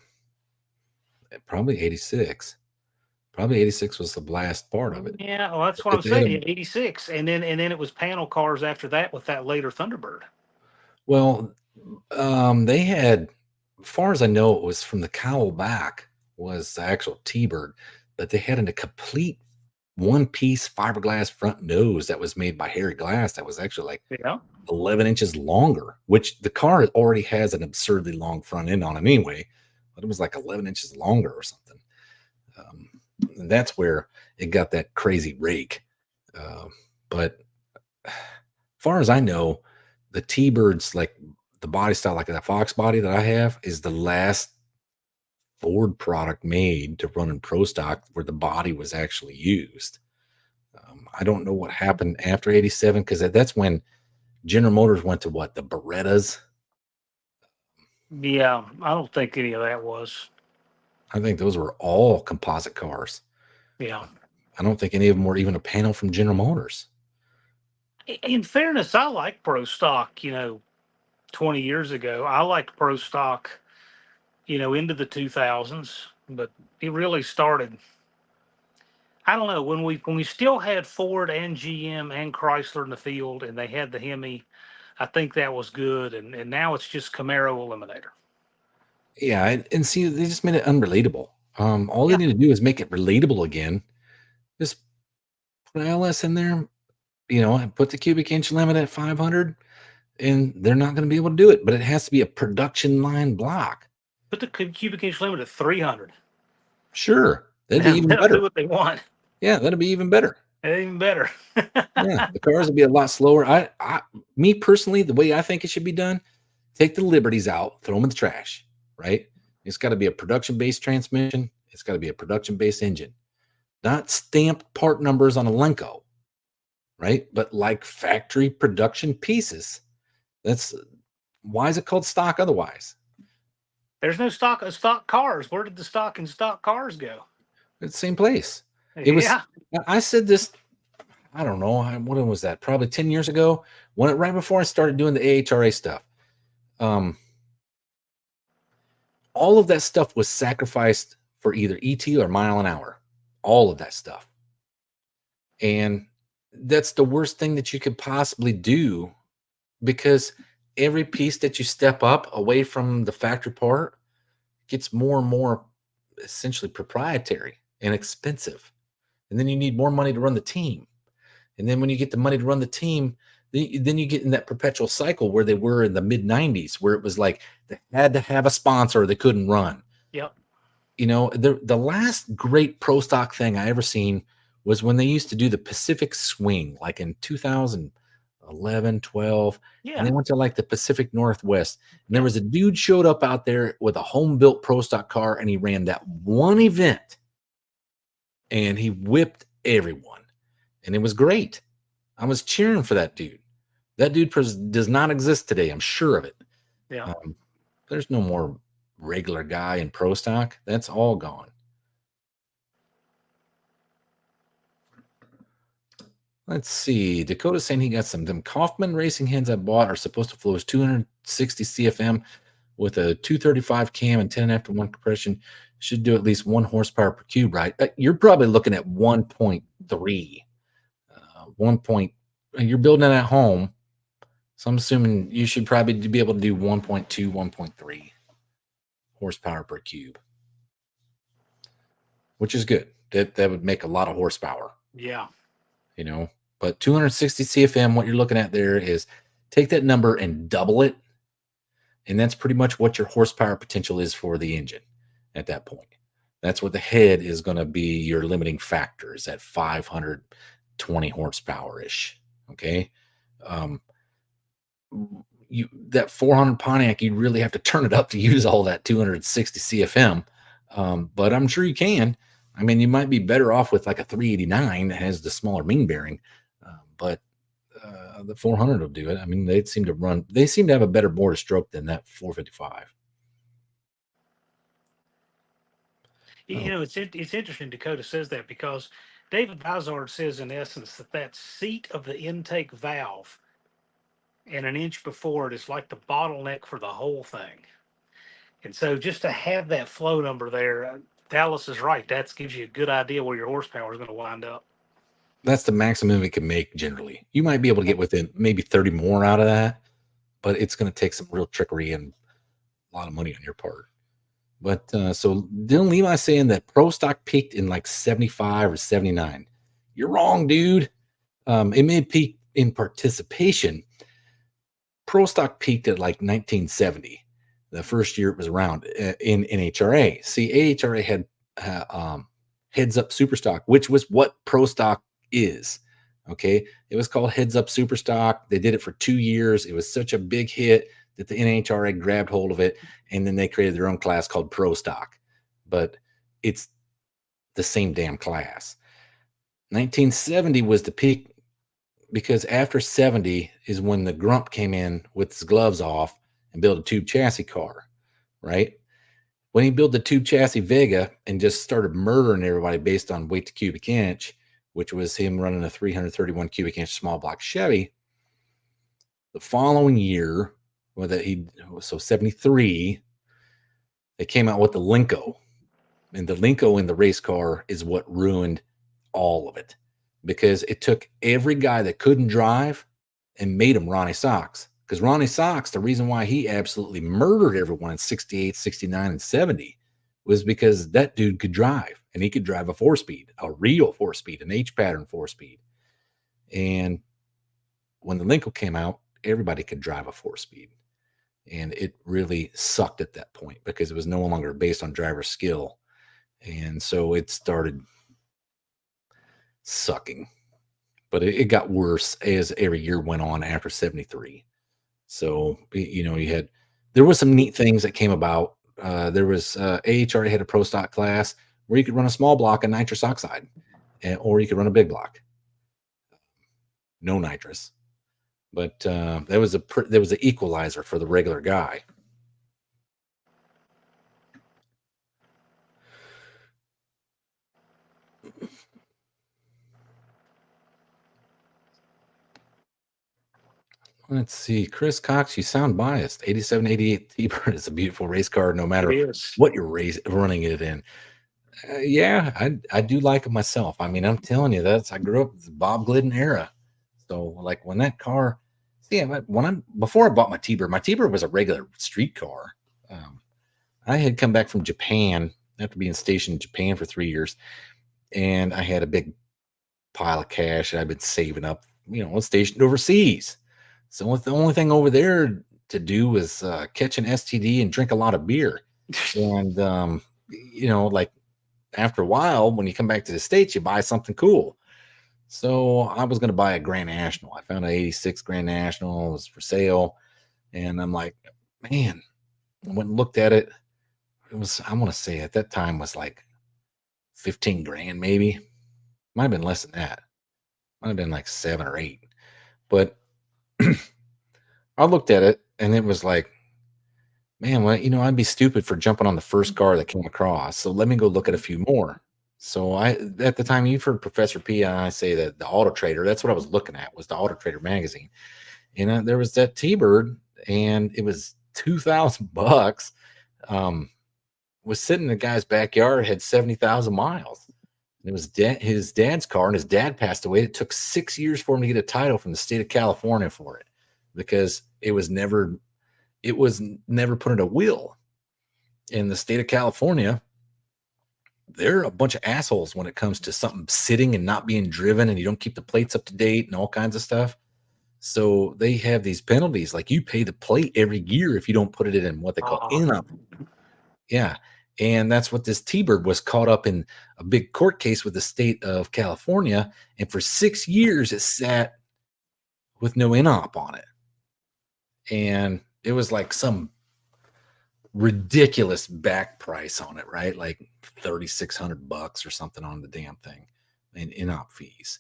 probably 86. Probably 86 was the last part of it. Yeah, well, that's what I'm If they had saying. 86, and then it was panel cars after that with that later Thunderbird. well, they had, as far as I know, it was from the cowl back was the actual T-Bird, but they had a complete one-piece fiberglass front nose that was made by Harry Glass that was actually like Yeah. 11 inches longer, which the car already has an absurdly long front end on it anyway, but it was like 11 inches longer or something. And that's where it got that crazy rake. But as far as I know, the T-Birds, like the body style, like that Fox body that I have, is the last Ford product made to run in pro stock where the body was actually used. I don't know what happened after 87 because that's when General Motors went to what, the Berettas. Yeah, I don't think any of that was. I think those were all composite cars. Yeah. I don't think any of them were even a panel from General Motors. In fairness, I like pro stock, 20 years ago. I liked pro stock, into the 2000s, but it really started. I don't know when we still had Ford and GM and Chrysler in the field, and they had the Hemi. I think that was good, and now it's just Camaro Eliminator. Yeah, and see, they just made it unrelatable. All they Yeah, need to do is make it relatable again. Just put LS in there, and put the cubic inch limit at 500, and they're not going to be able to do it. But it has to be a production line block. put the cubic inch limit at 300. Sure, that'd be And even let them do better. what they want. Yeah, that'd be even better. Even better. Yeah, the cars would be a lot slower. Me personally, the way I think it should be done, take the liberties out, throw them in the trash. Right? It's got to be a production-based transmission. It's got to be a production-based engine, not stamped part numbers on a Lenko, right? But like factory production pieces. That's why is it called stock otherwise? There's no stock cars. Where did the stock and stock cars go? It's the same place. It was. Yeah. I said this. I don't know. When was that? Probably 10 years ago. Right before I started doing the AHRA stuff. All of that stuff was sacrificed for either ET or mile an hour. All of that stuff. And that's the worst thing that you could possibly do because every piece that you step up away from the factory part gets more and more essentially proprietary and expensive. And then you need more money to run the team. And then when you get the money to run the team, Then you get in that perpetual cycle where they were in the mid 90s, where it was like they had to have a sponsor or they couldn't run. Yep. The last great pro stock thing I ever seen was when they used to do the Pacific Swing, like in 2011, 12, and Yeah. they went to like the Pacific Northwest. And there Yep. was a dude showed up out there with a home built pro stock car, and he ran that one event, and he whipped everyone, and it was great. I was cheering for that dude. That dude does not exist today. I'm sure of it. Yeah. Um, there's no more regular guy in pro stock. That's all gone. Let's see. Dakota's saying he got some them Kaufman racing heads I bought are supposed to flow as 260 CFM with a 235 cam and 10 after 1 compression. Should do at least 1 horsepower per cube, right? You're probably looking at 1.3. 1 point. You're building it at home, so I'm assuming you should probably be able to do 1.2, 1.3 horsepower per cube, which is good. That would make a lot of horsepower. Yeah. But 260 CFM, what you're looking at there is take that number and double it. And that's pretty much what your horsepower potential is for the engine at that point. That's what the head is going to be your limiting factors at 520 horsepower ish. Okay. That 400 Pontiac, you'd really have to turn it up to use all that 260 CFM. But I'm sure you can. I mean, you might be better off with like a 389 that has the smaller main bearing, but the 400 will do it. I mean, they seem to have a better bore to stroke than that 455. It's interesting Dakota says that because David Vizard says in essence that seat of the intake valve and an inch before it is like the bottleneck for the whole thing. And so just to have that flow number there, Dallas is right. That gives you a good idea where your horsepower is going to wind up. That's the maximum it can make generally. You might be able to get within maybe 30 more out of that, but it's going to take some real trickery and a lot of money on your part. But so Dylan Levi saying that pro stock peaked in like 75 or 79. You're wrong, dude. It may peak in participation. Pro stock peaked at like 1970, the first year it was around in NHRA. See, AHRA had heads up super stock, which was what pro stock is. Okay. It was called heads up super stock. They did it for 2 years. It was such a big hit that the NHRA grabbed hold of it, and then they created their own class called pro stock. But it's the same damn class. 1970 was the peak, because after 70 is when the Grump came in with his gloves off and built a tube chassis car, right? When he built the tube chassis Vega and just started murdering everybody based on weight to cubic inch, which was him running a 331 cubic inch small block Chevy, the following year, so 73, they came out with the Linko. And the Linko in the race car is what ruined all of it, because it took every guy that couldn't drive and made him Ronnie Socks. Because Ronnie Socks, the reason why he absolutely murdered everyone in 68, 69, and 70 was because that dude could drive, and he could drive a 4-speed, a real 4-speed, an H-pattern 4-speed. And when the Linko came out, everybody could drive a 4-speed. And it really sucked at that point because it was no longer based on driver skill. And so it started sucking. But it got worse as every year went on after 73. So, there was some neat things that came about. There was AHRA had a pro stock class where you could run a small block of nitrous oxide, or you could run a big block. No nitrous. But there was an equalizer for the regular guy. Let's see. Chris Cox, you sound biased. 8788 T-Bird is a beautiful race car, no matter what you're running it in. Yeah, I do like it myself. I mean, I'm telling you, I grew up in the Bob Glidden era. So, like, when that car, before I bought my T-Bird was a regular street car. I had come back from Japan after being stationed in Japan for 3 years, and I had a big pile of cash that I'd been saving up, stationed overseas. So the only thing over there to do was catch an STD and drink a lot of beer. And like after a while, when you come back to the States, you buy something cool. So I was going to buy a Grand National. I found an 86 Grand National. It was for sale. And I'm like, man, I went and looked at it. It was, I want to say at that time was like 15 grand, maybe. Might have been less than that. Might have been like 7 or 8. But I looked at it and it was like, man, well, I'd be stupid for jumping on the first car that came across. So let me go look at a few more. So at the time, you've heard Professor P and I say that the Auto Trader, that's what I was looking at, was the Auto Trader magazine. And there was that T-Bird, and it was $2,000. Was sitting in the guy's backyard, had 70,000 miles. It was his dad's car, and his dad passed away. It took 6 years for him to get a title from the state of California for it, because it was never put in a will. In the state of California, they're a bunch of assholes when it comes to something sitting and not being driven, and you don't keep the plates up to date and all kinds of stuff. So they have these penalties, like you pay the plate every year if you don't put it in what they call in-up. Yeah. And that's what this T-Bird was caught up in, a big court case with the state of California. And for 6 years, it sat with no in-op on it. And it was like some ridiculous back price on it, right? Like $3,600 or something on the damn thing in in-op fees.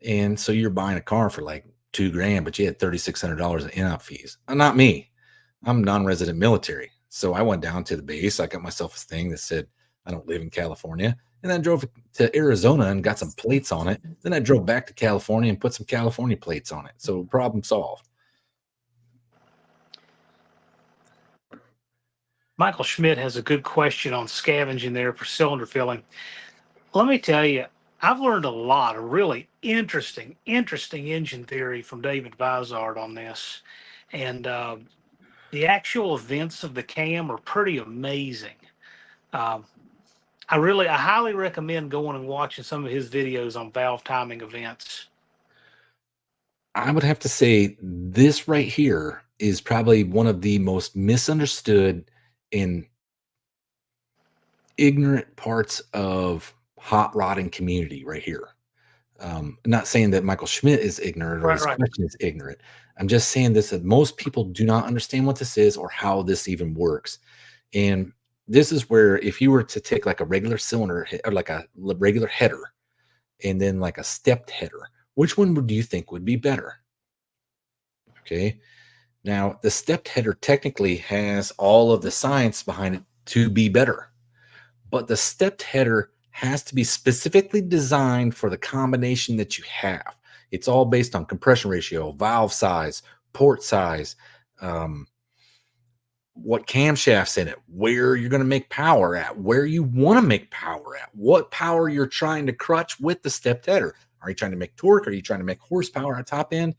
And so you're buying a car for like $2 grand, but you had $3,600 in in-op fees. Not me. I'm non-resident military. So I went down to the base. I got myself a thing that said I don't live in California. And then I drove to Arizona and got some plates on it. Then I drove back to California and put some California plates on it. So problem solved. Michael Schmidt has a good question on scavenging there for cylinder filling. Let me tell you, I've learned a lot of really interesting engine theory from David Vizard on this. And the actual events of the cam are pretty amazing. Um, I highly recommend going and watching some of his videos on valve timing events. I would have to say this right here is probably one of the most misunderstood and ignorant parts of hot rodding community right here. Not saying that Michael Schmidt is ignorant or his question is ignorant. I'm just saying this, that most people do not understand what this is or how this even works. And this is where if you were to take like a regular cylinder or like a regular header and then like a stepped header, which one do you think would be better? Okay. Now, the stepped header technically has all of the science behind it to be better, but the stepped header has to be specifically designed for the combination that you have. It's all based on compression ratio, valve size, port size, what camshaft's in it, where you're going to make power at, where you want to make power at, what power you're trying to crutch with the stepped header. Are you trying to make torque? Are you trying to make horsepower at top end?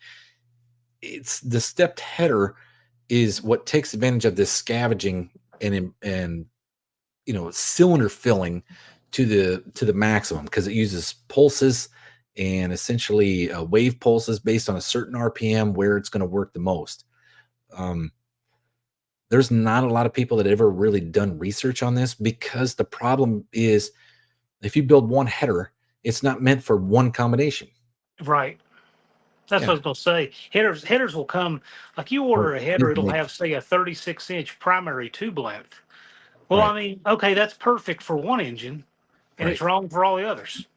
It's the stepped header is what takes advantage of this scavenging and cylinder filling to the maximum, because it uses pulses and essentially wave pulses based on a certain RPM where it's going to work the most. There's not a lot of people that have ever really done research on this, because the problem is if you build one header, it's not meant for one combination. Right. That's what I was going to say. Headers will come, like you order a header, it'll have, say, a 36-inch primary tube length. Well, I mean, okay, that's perfect for one engine, and it's wrong for all the others.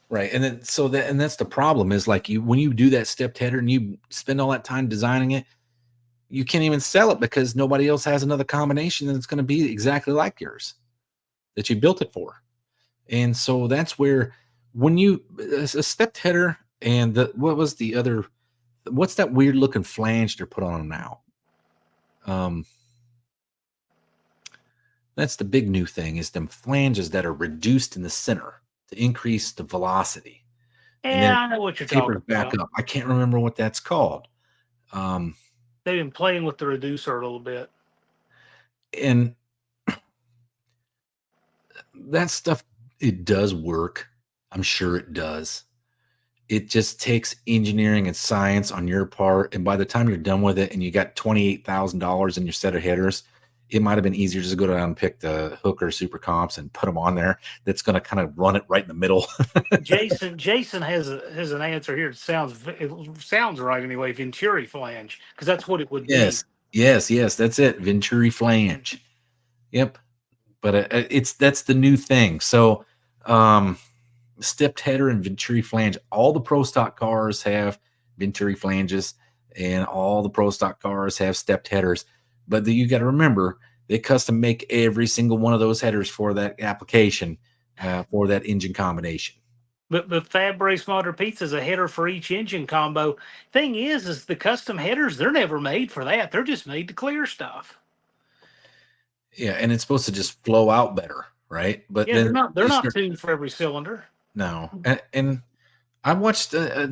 Right. And then that's the problem is, like, when you do that stepped header and you spend all that time designing it, you can't even sell it because nobody else has another combination that's going to be exactly like yours that you built it for. And so that's where when a stepped header and what's that weird looking flange they're put on them now? That's the big new thing, is them flanges that are reduced in the center to increase the velocity. And then I know what you're talking back about. Up. I can't remember what that's called. They've been playing with the reducer a little bit. And that stuff, it does work. I'm sure it does. it just takes engineering and science on your part. And by the time you're done with it and you got $28,000 in your set of headers, it might have been easier just to go down and pick the Hooker Super Comps and put them on there. That's going to kind of run it right in the middle. Jason has an answer here. It sounds right anyway. Venturi flange, because that's what it would be. Yes, yes, that's it. Venturi flange. Yep. But that's the new thing. So, stepped header and Venturi flange. All the pro stock cars have Venturi flanges, and all the pro stock cars have stepped headers. But you got to remember, they custom make every single one of those headers for that application, for that engine combination. But Fab Brace Motor Pizza is a header for each engine combo. Thing is the custom headers, they're never made for that. They're just made to clear stuff. Yeah, and it's supposed to just flow out better, right? But Yeah, then they're not tuned for every cylinder. no, and I watched I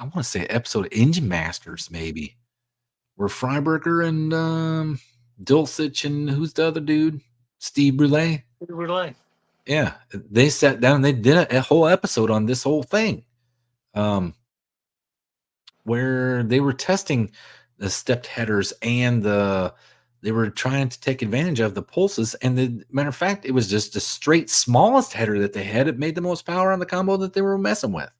want to say episode of Engine Masters maybe, where Freiberger and Dulcich and who's the other dude, Steve Brule. Relay. Yeah, they sat down and they did a whole episode on this whole thing, where they were testing the stepped headers and they were trying to take advantage of the pulses. And the matter of fact, it was just the straight smallest header that they had. It made the most power on the combo that they were messing with.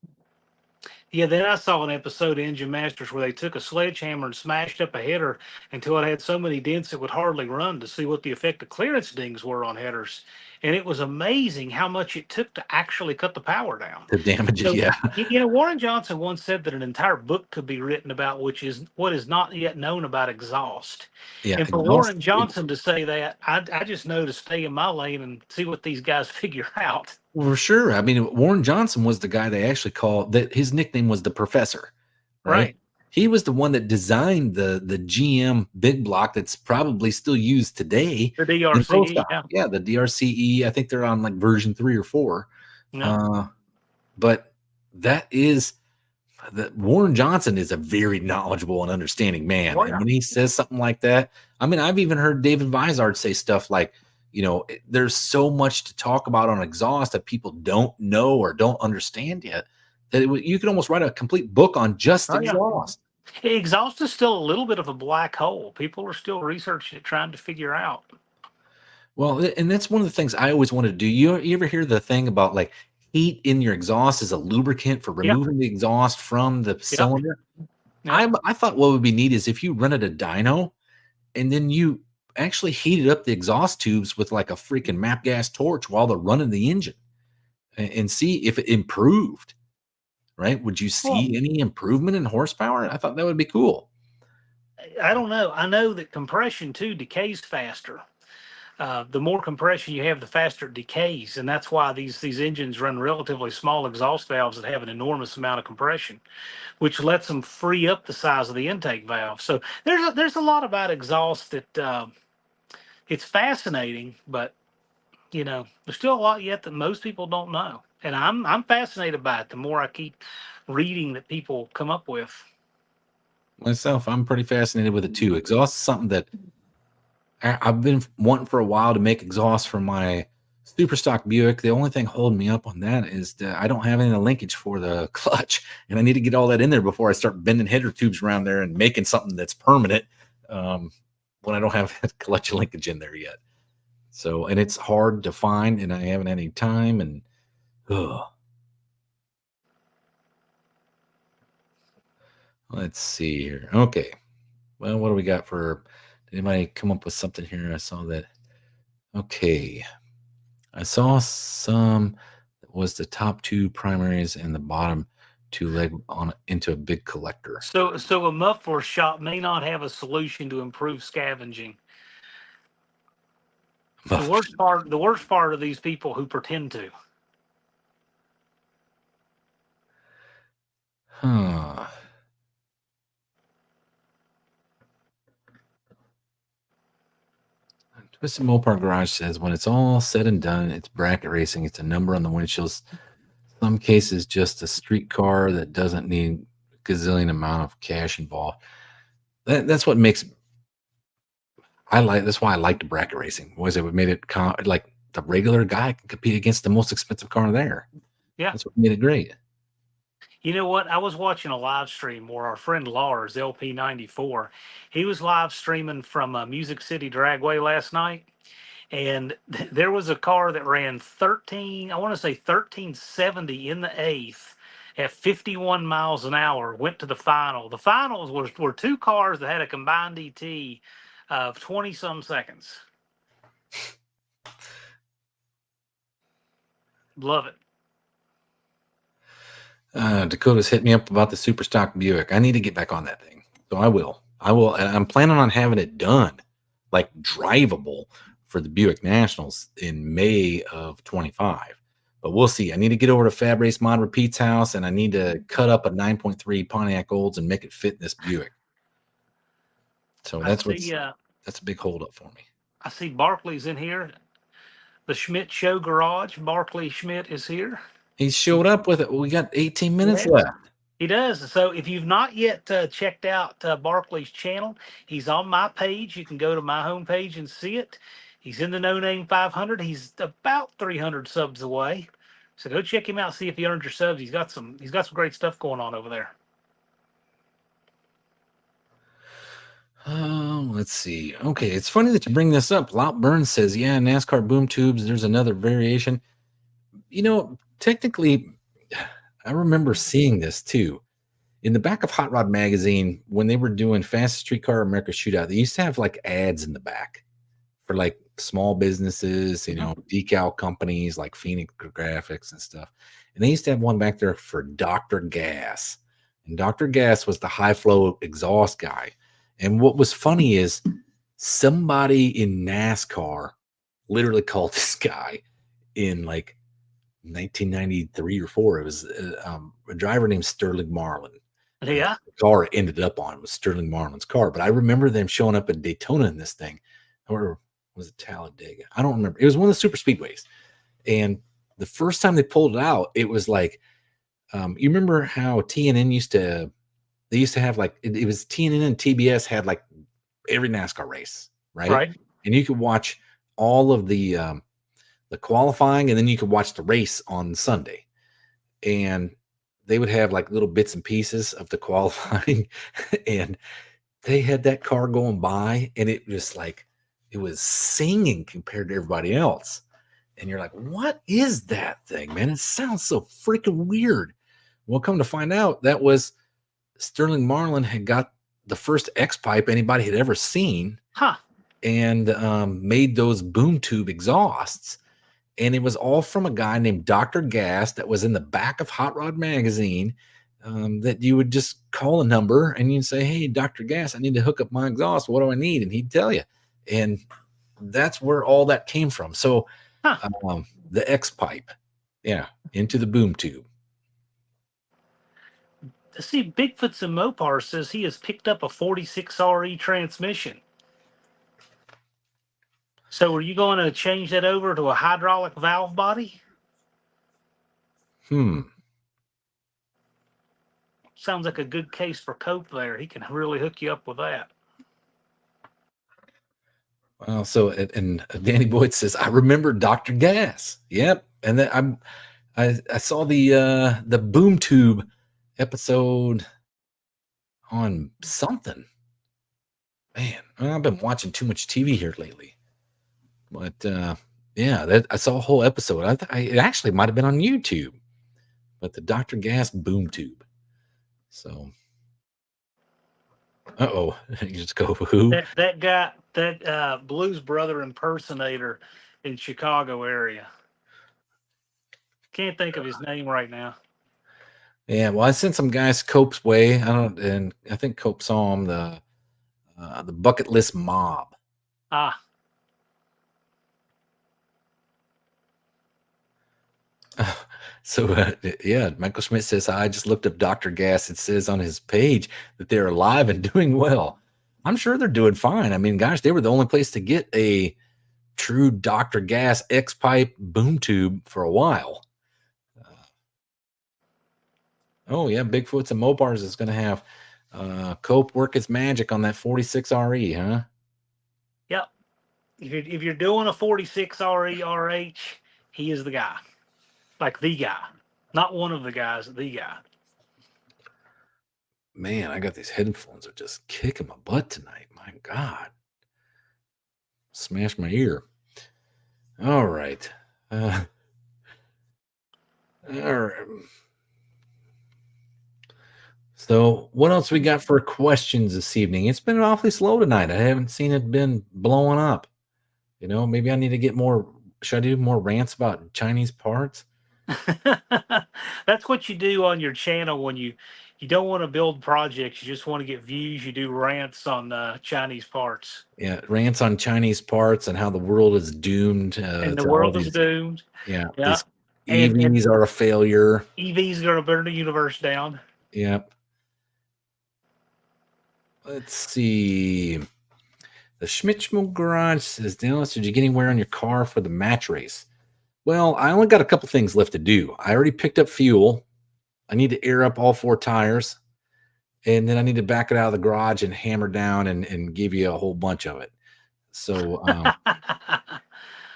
Yeah, then I saw an episode of Engine Masters where they took a sledgehammer and smashed up a header until it had so many dents it would hardly run, to see what the effect of clearance dings were on headers. And it was amazing how much it took to actually cut the power down. The damage, So, yeah. Warren Johnson once said that an entire book could be written about what is not yet known about exhaust. Yeah, And for exhaust. Warren Johnson to say that, I just know to stay in my lane and see what these guys figure out. Well, for sure. I mean, Warren Johnson was the guy they actually called that. His nickname was the Professor, right? He was the one that designed the GM big block that's probably still used today. The DRCE, yeah, the DRCE. I think they're on like version 3 or 4. Yeah. But that is that Warren Johnson is a very knowledgeable and understanding man. And when he says something like that, I mean, I've even heard David Vizard say stuff like, there's so much to talk about on exhaust that people don't know or don't understand yet that you could almost write a complete book on just exhaust. Yeah. Exhaust is still a little bit of a black hole. People are still researching it, trying to figure out. Well, and that's one of the things I always wanted to do. You ever hear the thing about like heat in your exhaust is a lubricant for removing the exhaust from the cylinder? I thought what would be neat is if you rented a dyno and then you actually heated up the exhaust tubes with like a freaking MAP gas torch while they're running the engine and see if it improved, right? Would you see any improvement in horsepower? I thought that would be cool. I don't know. I know that compression too decays faster. The more compression you have, the faster it decays, and that's why these engines run relatively small exhaust valves that have an enormous amount of compression, which lets them free up the size of the intake valve. So there's a lot about exhaust that it's fascinating, but there's still a lot yet that most people don't know, and I'm fascinated by it. The more I keep reading that people come up with. Myself, I'm pretty fascinated with it too. Exhaust is something that I've been wanting for a while to make exhaust for my super stock Buick. The only thing holding me up on that is that I don't have any linkage for the clutch, and I need to get all that in there before I start bending header tubes around there and making something that's permanent when I don't have clutch linkage in there yet. So, and it's hard to find, and I haven't had any time, and let's see here. Okay. Well, what do we got for... Did anybody come up with something here? I saw that. Okay. I saw some that was the top 2 primaries and the bottom 2 leg on into a big collector. So a muffler shop may not have a solution to improve scavenging. The worst part of these people who pretend to. Huh. Twisted Mopar Garage says, when it's all said and done, it's bracket racing. It's a number on the windshields. Some cases, just a street car that doesn't need a gazillion amount of cash involved. That's what makes... That's why I liked bracket racing. Was it made it like the regular guy can compete against the most expensive car there. Yeah. That's what made it great. You know what? I was watching a live stream where our friend Lars, LP94, he was live streaming from Music City Dragway last night. And there was a car that ran 13, I want to say 1370 in the eighth at 51 miles an hour, went to the final. The finals were two cars that had a combined ET of 20 some seconds. Love it. Dakota's hit me up about the super stock Buick. I need to get back on that thing. So I will. And I'm planning on having it done, like drivable for the Buick Nationals in May of 25. But we'll see. I need to get over to Fab Race Mod Repeat's house, and I need to cut up a 9.3 Pontiac Olds and make it fit in this Buick. So that's a big holdup for me. I see Barkley's in here. The Schmidt Show Garage. Barkley Schmidt is here. He showed up with it. We got 18 minutes left. He does. So if you've not yet checked out Barkley's channel, he's on my page. You can go to my homepage and see it. He's in the No Name 500. He's about 300 subs away. So go check him out. See if he earned your subs. He's got some great stuff going on over there. Oh, let's see. Okay, it's funny that you bring this up. Lout Burns says, yeah, NASCAR boom tubes, there's another variation. You know, technically, I remember seeing this too. In the back of Hot Rod Magazine, when they were doing Fastest Streetcar America Shootout, they used to have like ads in the back for like small businesses, you know, decal companies like Phoenix Graphics and stuff. And they used to have one back there for Dr. Gas. And Dr. Gas was the high flow exhaust guy. And what was funny is somebody in NASCAR literally called this guy in like 1993 or 4. It was a driver named Sterling Marlin. Yeah. The car it ended up on was Sterling Marlin's car. But I remember them showing up at Daytona in this thing. Or was it Talladega? I don't remember. It was one of the super speedways. And the first time they pulled it out, it was like, you remember how TNN used to have like, it was TNN and TBS had like every NASCAR race, right? Right. And you could watch all of the qualifying, and then you could watch the race on Sunday. And they would have like little bits and pieces of the qualifying. And they had that car going by, and it was like, it was singing compared to everybody else. And you're like, what is that thing, man? It sounds so freaking weird. Well, come to find out, that was Sterling Marlin had got the first X pipe anybody had ever seen, and made those boom tube exhausts. And it was all from a guy named Dr. Gas that was in the back of Hot Rod Magazine, that you would just call a number and you'd say, hey, Dr. Gas, I need to hook up my exhaust. What do I need? And he'd tell you. And that's where all that came from. So the X pipe, into the boom tube. See, Bigfoot's in Mopar says he has picked up a 46 RE transmission. So are you going to change that over to a hydraulic valve body? Sounds like a good case for Cope there. He can really hook you up with that. Well, so and Danny Boyd says, I remember Dr. Gas. Yep. And then I saw the boom tube episode on something. Man, I've been watching too much TV here lately. But I saw a whole episode. It actually might have been on YouTube. But the Dr. Gas boom tube. So, you just go who? That guy, that Blues Brother impersonator in Chicago area. Can't think of his name right now. Yeah, well, I sent some guys Cope's way. I think Cope saw him, the Bucket List Mob. So Michael Schmidt says, I just looked up Dr. Gas. It says on his page that they're alive and doing well. I'm sure they're doing fine. I mean, gosh, they were the only place to get a true Dr. Gas X pipe boom tube for a while. Bigfoots and Mopars is going to have Cope work its magic on that 46 RE, huh? Yep. If you're doing a 46 RE RH, he is the guy. Like the guy. Not one of the guys, the guy. Man, I got these headphones are just kicking my butt tonight. My God. Smash my ear. All right. All right. So, what else we got for questions this evening? It's been awfully slow tonight. I haven't seen it been blowing up. Maybe I need to get more. Should I do more rants about Chinese parts? That's what you do on your channel when you don't want to build projects. You just want to get views. You do rants on Chinese parts, Yeah, rants on Chinese parts and how the world is doomed and the to all world is these. doomed. Yeah, Yeah, these and EVs are a failure. EVs going to burn the universe down. Yep. Let's see. The Schmitchmo Garage says, Dallas, did you get anywhere on your car for the match race? Well, I only got a couple things left to do. I already picked up fuel. I need to air up all 4 tires. And then I need to back it out of the garage and hammer down and give you a whole bunch of it. So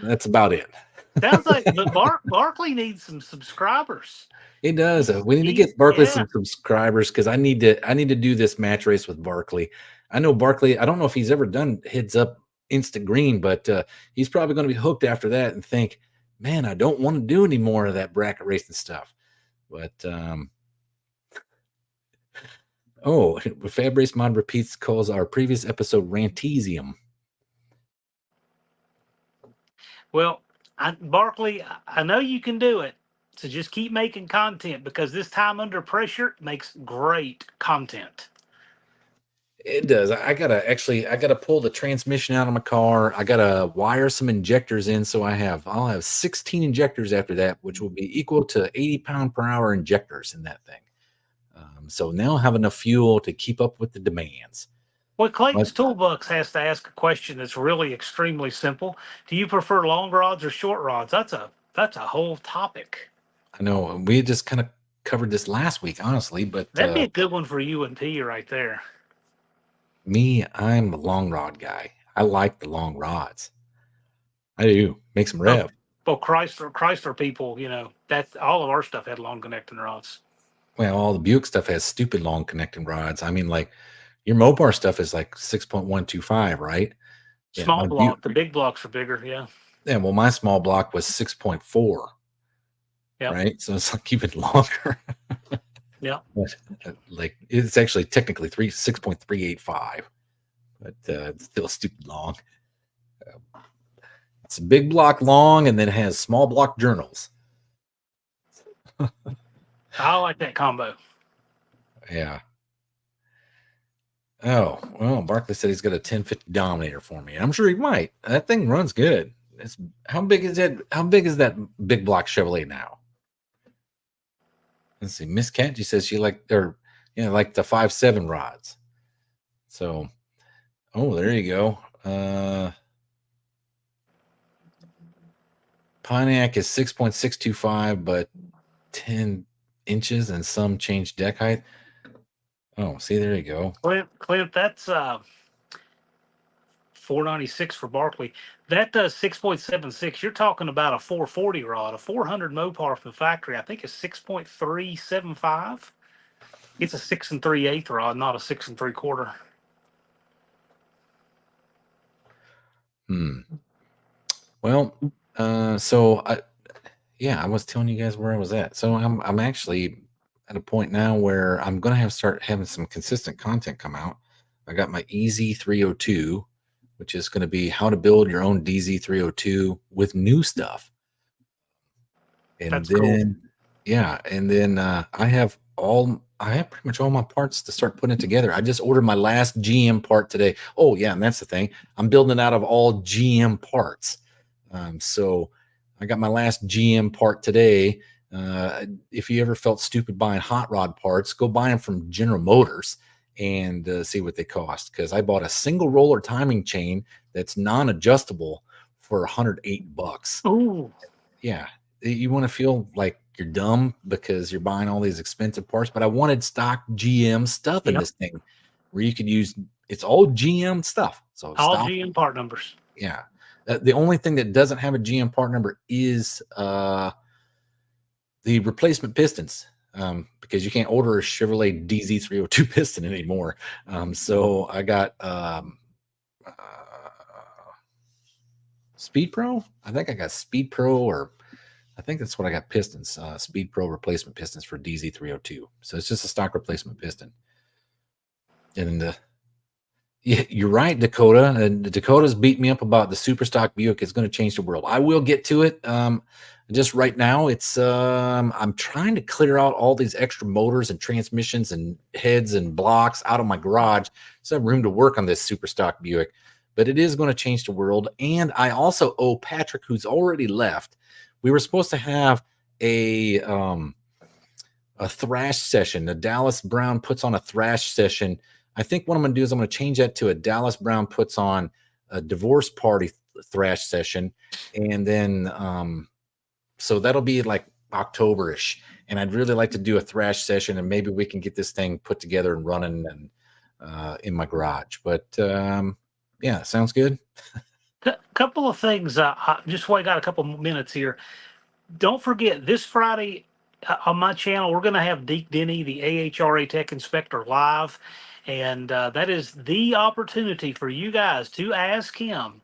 that's about it. Sounds like, but Barkley needs some subscribers. It does. We need to He's get Barkley yeah. some subscribers because I need to do this match race with Barkley. I know Barkley. I don't know if he's ever done heads up instant green, but he's probably going to be hooked after that and think, man, I don't want to do any more of that bracket racing stuff. But Fab Race Mod repeats calls our previous episode Rantesium. Well, Barkley, I know you can do it. So just keep making content because this time under pressure makes great content. It does. I gotta pull the transmission out of my car. I gotta wire some injectors in, so I'll have 16 injectors after that, which will be equal to 80 pound per hour injectors in that thing. So now I have enough fuel to keep up with the demands. Well, But Clayton's Toolbox has to ask a question that's really extremely simple. Do you prefer long rods or short rods? That's a whole topic. I know we just kind of covered this last week, honestly. But That'd be a good one for you and P right there. I'm a long rod guy. I like the long rods. I do. Makes them rev. Well, Chrysler people, that all of our stuff had long connecting rods. Well, all the Buick stuff has stupid long connecting rods. I mean, like your Mopar stuff is like 6.125, right? Small block. The big blocks are bigger. Yeah. Yeah. Well, my small block was 6.4. Yep. Right. So it's like even longer. Yeah. But like it's actually technically 6.385, but it's still stupid long. It's a big block long and then it has small block journals. I like that combo. Yeah. Oh, well, Barkley said he's got a 1050 Dominator for me. I'm sure he might. That thing runs good. How big is it? How big is that big block Chevrolet now? Let's see. Miss Kanji says she like the 5.7 rods. So, there you go. Pontiac is 6.625, but 10 inches and some change deck height. Oh, see, there you go. Clint, that's 496 for Barkley. That does 6.76. You're talking about a 440 rod, a 400 Mopar from the factory. I think it's 6.375. It's a 6 3/8 rod, not a 6 3/4. Well, I was telling you guys where I was at. So I'm actually at a point now where I'm going to start having some consistent content come out. I got my EZ302, which is going to be how to build your own DZ302 with new stuff. And That's then, cool. Yeah, and then I have pretty much all my parts to start putting it together. I just ordered my last GM part today. Oh yeah, and that's the thing. I'm building it out of all GM parts. So I got my last GM part today. If you ever felt stupid buying hot rod parts, go buy them from General Motors and see what they cost. Because I bought a single roller timing chain that's non-adjustable for $108. Ooh. Yeah, you want to feel like you're dumb because you're buying all these expensive parts, but I wanted stock GM stuff in this thing where you could use. It's all GM stuff. So all GM part numbers. Yeah. The only thing that doesn't have a GM part number is the replacement pistons. because you can't order a Chevrolet DZ302 piston anymore. So I got uh, Speed Pro. I think I got Speed Pro, or I think that's what I got, pistons, Speed Pro replacement pistons for DZ302. So it's just a stock replacement piston. And yeah, you're right, Dakota. And Dakota's beat me up about the super stock Buick. It's going to change the world. I will get to it. Just right now, it's I'm trying to clear out all these extra motors and transmissions and heads and blocks out of my garage, so I have room to work on this super stock Buick. But it is going to change the world. And I also owe Patrick, who's already left. We were supposed to have a thrash session. A Dallas Brown puts on a thrash session. I think what I'm going to do is I'm going to change that to a Dallas Brown puts on a divorce party thrash session. And then, so that'll be like October-ish. And I'd really like to do a thrash session, and maybe we can get this thing put together and running and in my garage. But yeah, sounds good. Couple of things. Just while I got a couple minutes here. Don't forget this Friday on my channel, we're going to have Deke Denny, the AHRA Tech Inspector, live. And that is the opportunity for you guys to ask him,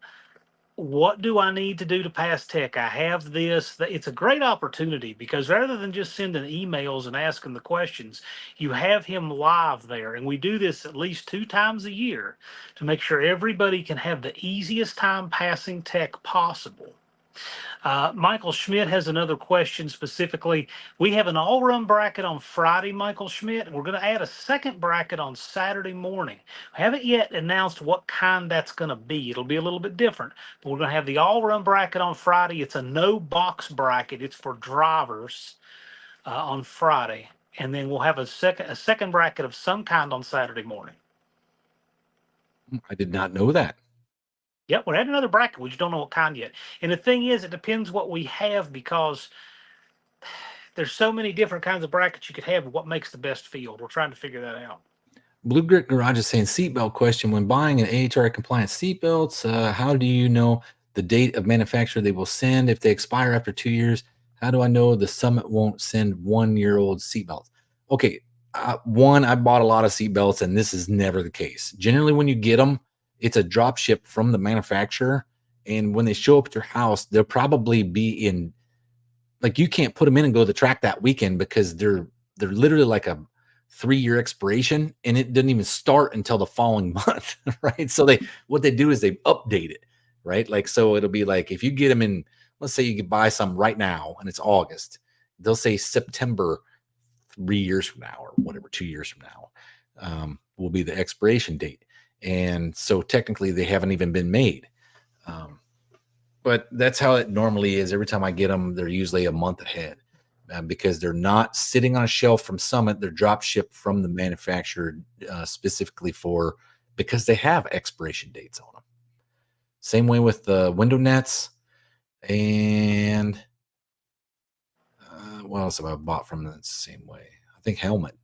what do I need to do to pass tech? I have this. It's a great opportunity because rather than just sending emails and asking the questions, you have him live there. And we do this at least 2 times a year to make sure everybody can have the easiest time passing tech possible. Michael Schmidt has another question specifically. We have an all-run bracket on Friday, Michael Schmidt, and we're going to add a second bracket on Saturday morning. I haven't yet announced what kind that's going to be. It'll be a little bit different, but we're going to have the all-run bracket on Friday. It's a no-box bracket. It's for drivers on Friday, and then we'll have a second bracket of some kind on Saturday morning. I did not know that. Yep, we're adding another bracket. We just don't know what kind yet. And the thing is, it depends what we have because there's so many different kinds of brackets you could have. What makes the best field? We're trying to figure that out. Blue Grit Garage is saying seatbelt question. When buying an AHRA compliant seatbelts, how do you know the date of manufacture they will send? If they expire after 2 years, how do I know the Summit won't send 1-year-old seatbelts? Okay, one, I bought a lot of seatbelts, and this is never the case. Generally, when you get them, it's a drop ship from the manufacturer, and when they show up at your house, they'll probably be in, like, you can't put them in and go to the track that weekend because they're literally like a 3-year expiration, and it didn't even start until the following month, right? So what they do is they update it, right? Like, so it'll be like, if you get them in, let's say you could buy some right now and it's August, they'll say September 3 years from now, or whatever, 2 years from now, will be the expiration date. And so technically they haven't even been made. But that's how it normally is. Every time I get them, they're usually a month ahead. Because they're not sitting on a shelf from Summit, they're drop shipped from the manufacturer specifically because they have expiration dates on them. Same way with the window nets, and what else have I bought from the same way? I think helmet.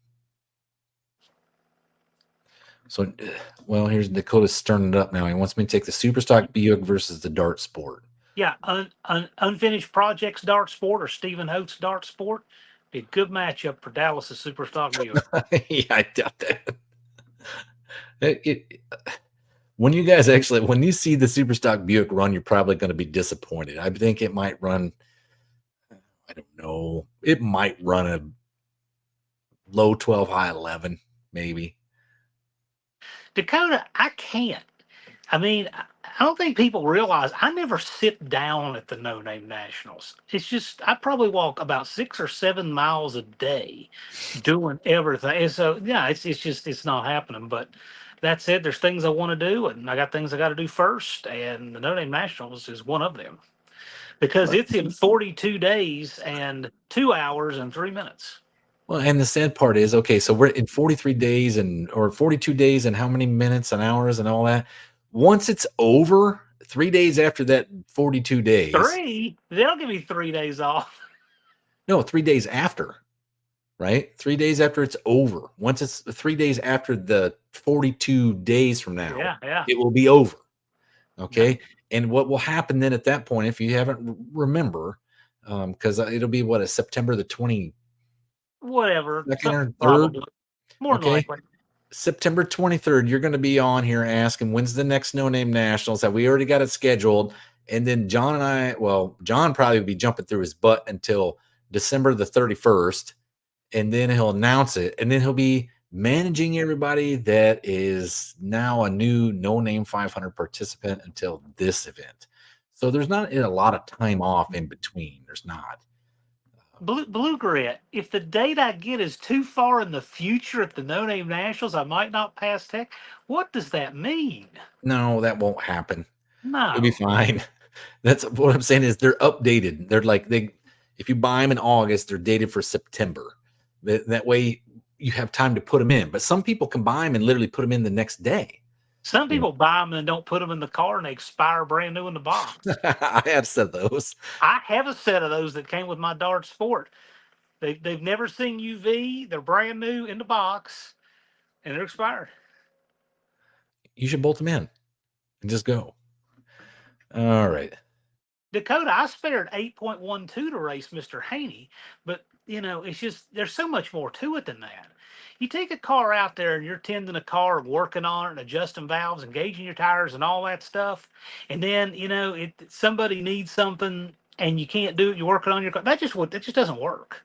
So, well, here's Dakota stirring it up now. He wants me to take the Superstock Buick versus the Dart Sport. Yeah, Unfinished Projects Dart Sport or Stephen Holtz Dart Sport. Be a good matchup for Dallas's Superstock Buick. Yeah, I doubt that. When you guys when you see the Superstock Buick run, you're probably going to be disappointed. I think it might run, I don't know, it might run a low 12, high 11, maybe. Dakota, I can't. I mean, I don't think people realize I never sit down at the No Name Nationals. It's just I probably walk about 6 or 7 miles a day doing everything. And so yeah, it's not happening. But that said, there's things I want to do, and I got things I got to do first, and the No Name Nationals is one of them because it's in 42 days and 2 hours and 3 minutes. Well, and the sad part is, okay, so we're in 43 days or 42 days and how many minutes and hours and all that. Once it's over, 3 days after that 42 days. 3? They'll give me 3 days off. No, 3 days after, right? 3 days after it's over. Once it's 3 days after the 42 days from now, it will be over. Okay. Yeah. And what will happen then at that point, if you haven't remember, because it'll be September the 20, whatever, second something or third. probably more than Okay. likely. September 23rd, you're going to be on here asking when's the next No Name Nationals. That we already got it scheduled. And then John and I, well, John probably will be jumping through his butt until December the 31st. And then he'll announce it. And then he'll be managing everybody that is now a new No Name 500 participant until this event. So there's not a lot of time off in between. There's not. Blue Grit, if the date I get is too far in the future at the No Name Nationals, I might not pass tech. What does that mean? No, that won't happen. You'll be No. fine. That's what I'm saying is they're updated. They're like if you buy them in August, they're dated for September. That way you have time to put them in. But some people can buy them and literally put them in the next day. Some You know, people buy them and don't put them in the car and they expire brand new in the box. I have said those. I have a set of those that came with my Dart Sport. They've never seen UV. They're brand new in the box and they're expired. You should bolt them in and just go. All right. Dakota, I spared 8.12 to race Mr. Haney, but it's just there's so much more to it than that. You take a car out there and you're tending a car, working on it, and adjusting valves, engaging your tires, and all that stuff, and then somebody needs something and you can't do it. You're working on your car. That just doesn't work.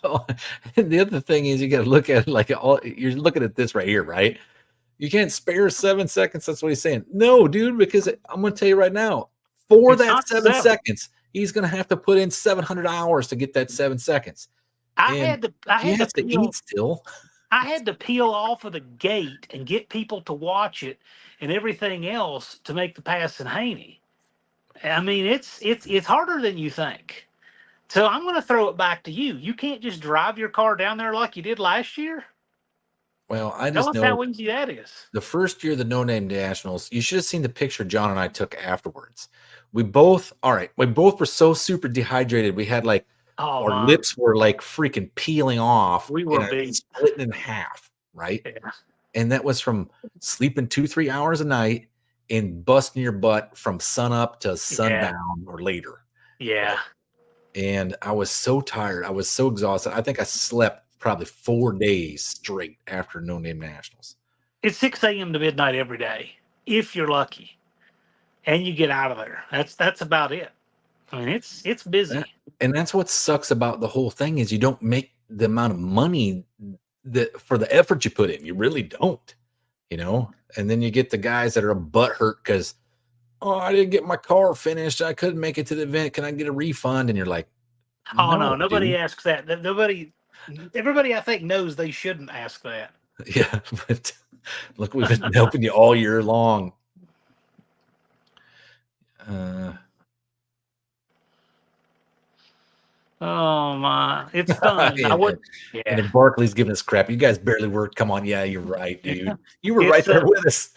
Well, and the other thing is you got to look at it like you're looking at this right here, right? You can't spare 7 seconds. That's what he's saying. No, dude, because I'm going to tell you right now, for It's that not 7 seconds, he's going to have to put in 700 hours to get that 7 seconds. I And had he has to to peel. eat still. I had to peel off of the gate and get people to watch it and everything else to make the pass in Haney. I mean, it's harder than you think. So I'm going to throw it back to you. You can't just drive your car down there like you did last year. Well, I Tell just us know how easy that is. the first year of the No Name Nationals, you should have seen the picture John and I took afterwards. We both were so super dehydrated. We had like Oh our my, lips were like freaking peeling off we were and big. splitting in half, right? Yeah. And that was from sleeping 2-3 hours a night and busting your butt from sun up to Yeah. sundown or later. Yeah. Right? And I was so tired. I was so exhausted. I think I slept probably 4 days straight after No Name Nationals. It's 6 a.m. to midnight every day, if you're lucky, and you get out of there. That's about it. I mean, it's busy. And that's what sucks about the whole thing is you don't make the amount of money that for the effort you put in. You really don't, And then you get the guys that are butt hurt because, oh, I didn't get my car finished. I couldn't make it to the event. Can I get a refund? And you're like, Oh no, no, nobody dude. asks that. Everybody I think knows they shouldn't ask that. Yeah, but look, we've been helping you all year long. Oh my, it's fun. I would, And yeah. then Barkley's giving us crap. You guys barely worked. Come on, yeah, you're right, dude. You were right there with us.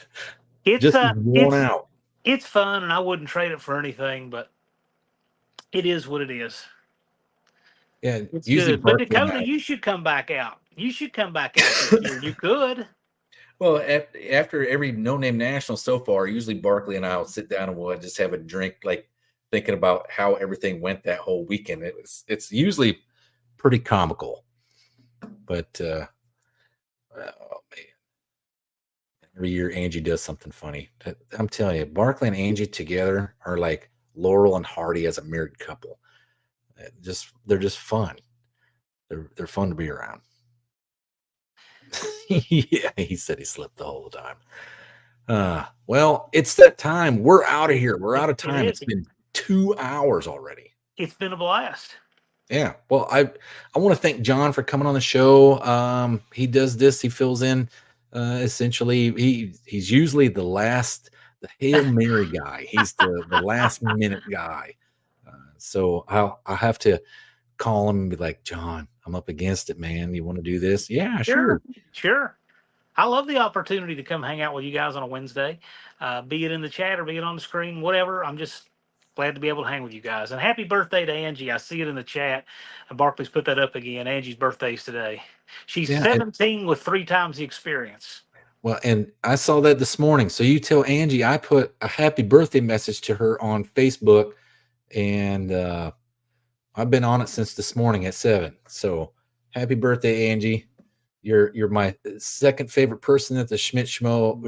Just as worn out. It's fun, and I wouldn't trade it for anything. But it is what it is. Yeah, It's usually good. But Barkley and Dakota, you should come back out. You should come back out this year. You could. Well, after every No Name National so far, usually Barkley and I will sit down and we'll just have a drink, like thinking about how everything went that whole weekend. It's usually pretty comical, but oh man, every year Angie does something funny. I'm telling you, Barkley and Angie together are like Laurel and Hardy as a married couple. They're just fun. They're fun to be around. Yeah, he said he slept the whole time. Well, it's that time. We're out of here. We're out of time. It's been 2 hours already. It's been a blast. Yeah. Well, I want to thank John for coming on the show. He does this. He fills in. Essentially, he's usually the Hail Mary guy. He's the last minute guy. So I'll have to call him and be like, John, I'm up against it, man. You want to do this? Yeah, sure. I love the opportunity to come hang out with you guys on a Wednesday, be it in the chat or be it on the screen, whatever. I'm just glad to be able to hang with you guys. And happy birthday to Angie. I see it in the chat. Barkley's put that up again. Angie's birthday's today. She's 17 with 3 times the experience. Well, and I saw that this morning. So you tell Angie I put a happy birthday message to her on Facebook, and I've been on it since this morning at 7. So Happy birthday, Angie. You're my second favorite person at the Schmidt Schmo,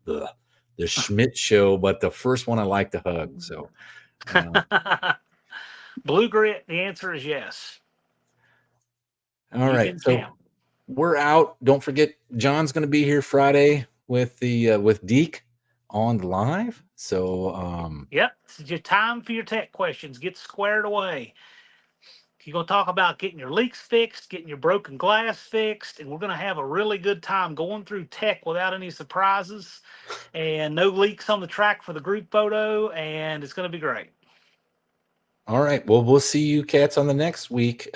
the Schmidt show, but the first one I like to hug. So, Blue Grit, the answer is yes. all right. So we're out. Don't forget, John's going to be here Friday with Deke on the live. So, yep, it's your time for your tech questions. Get squared away. You're going to talk about getting your leaks fixed, getting your broken glass fixed, and we're going to have a really good time going through tech without any surprises and no leaks on the track for the group photo, and it's going to be great. All right. Well, we'll see you cats on the next week.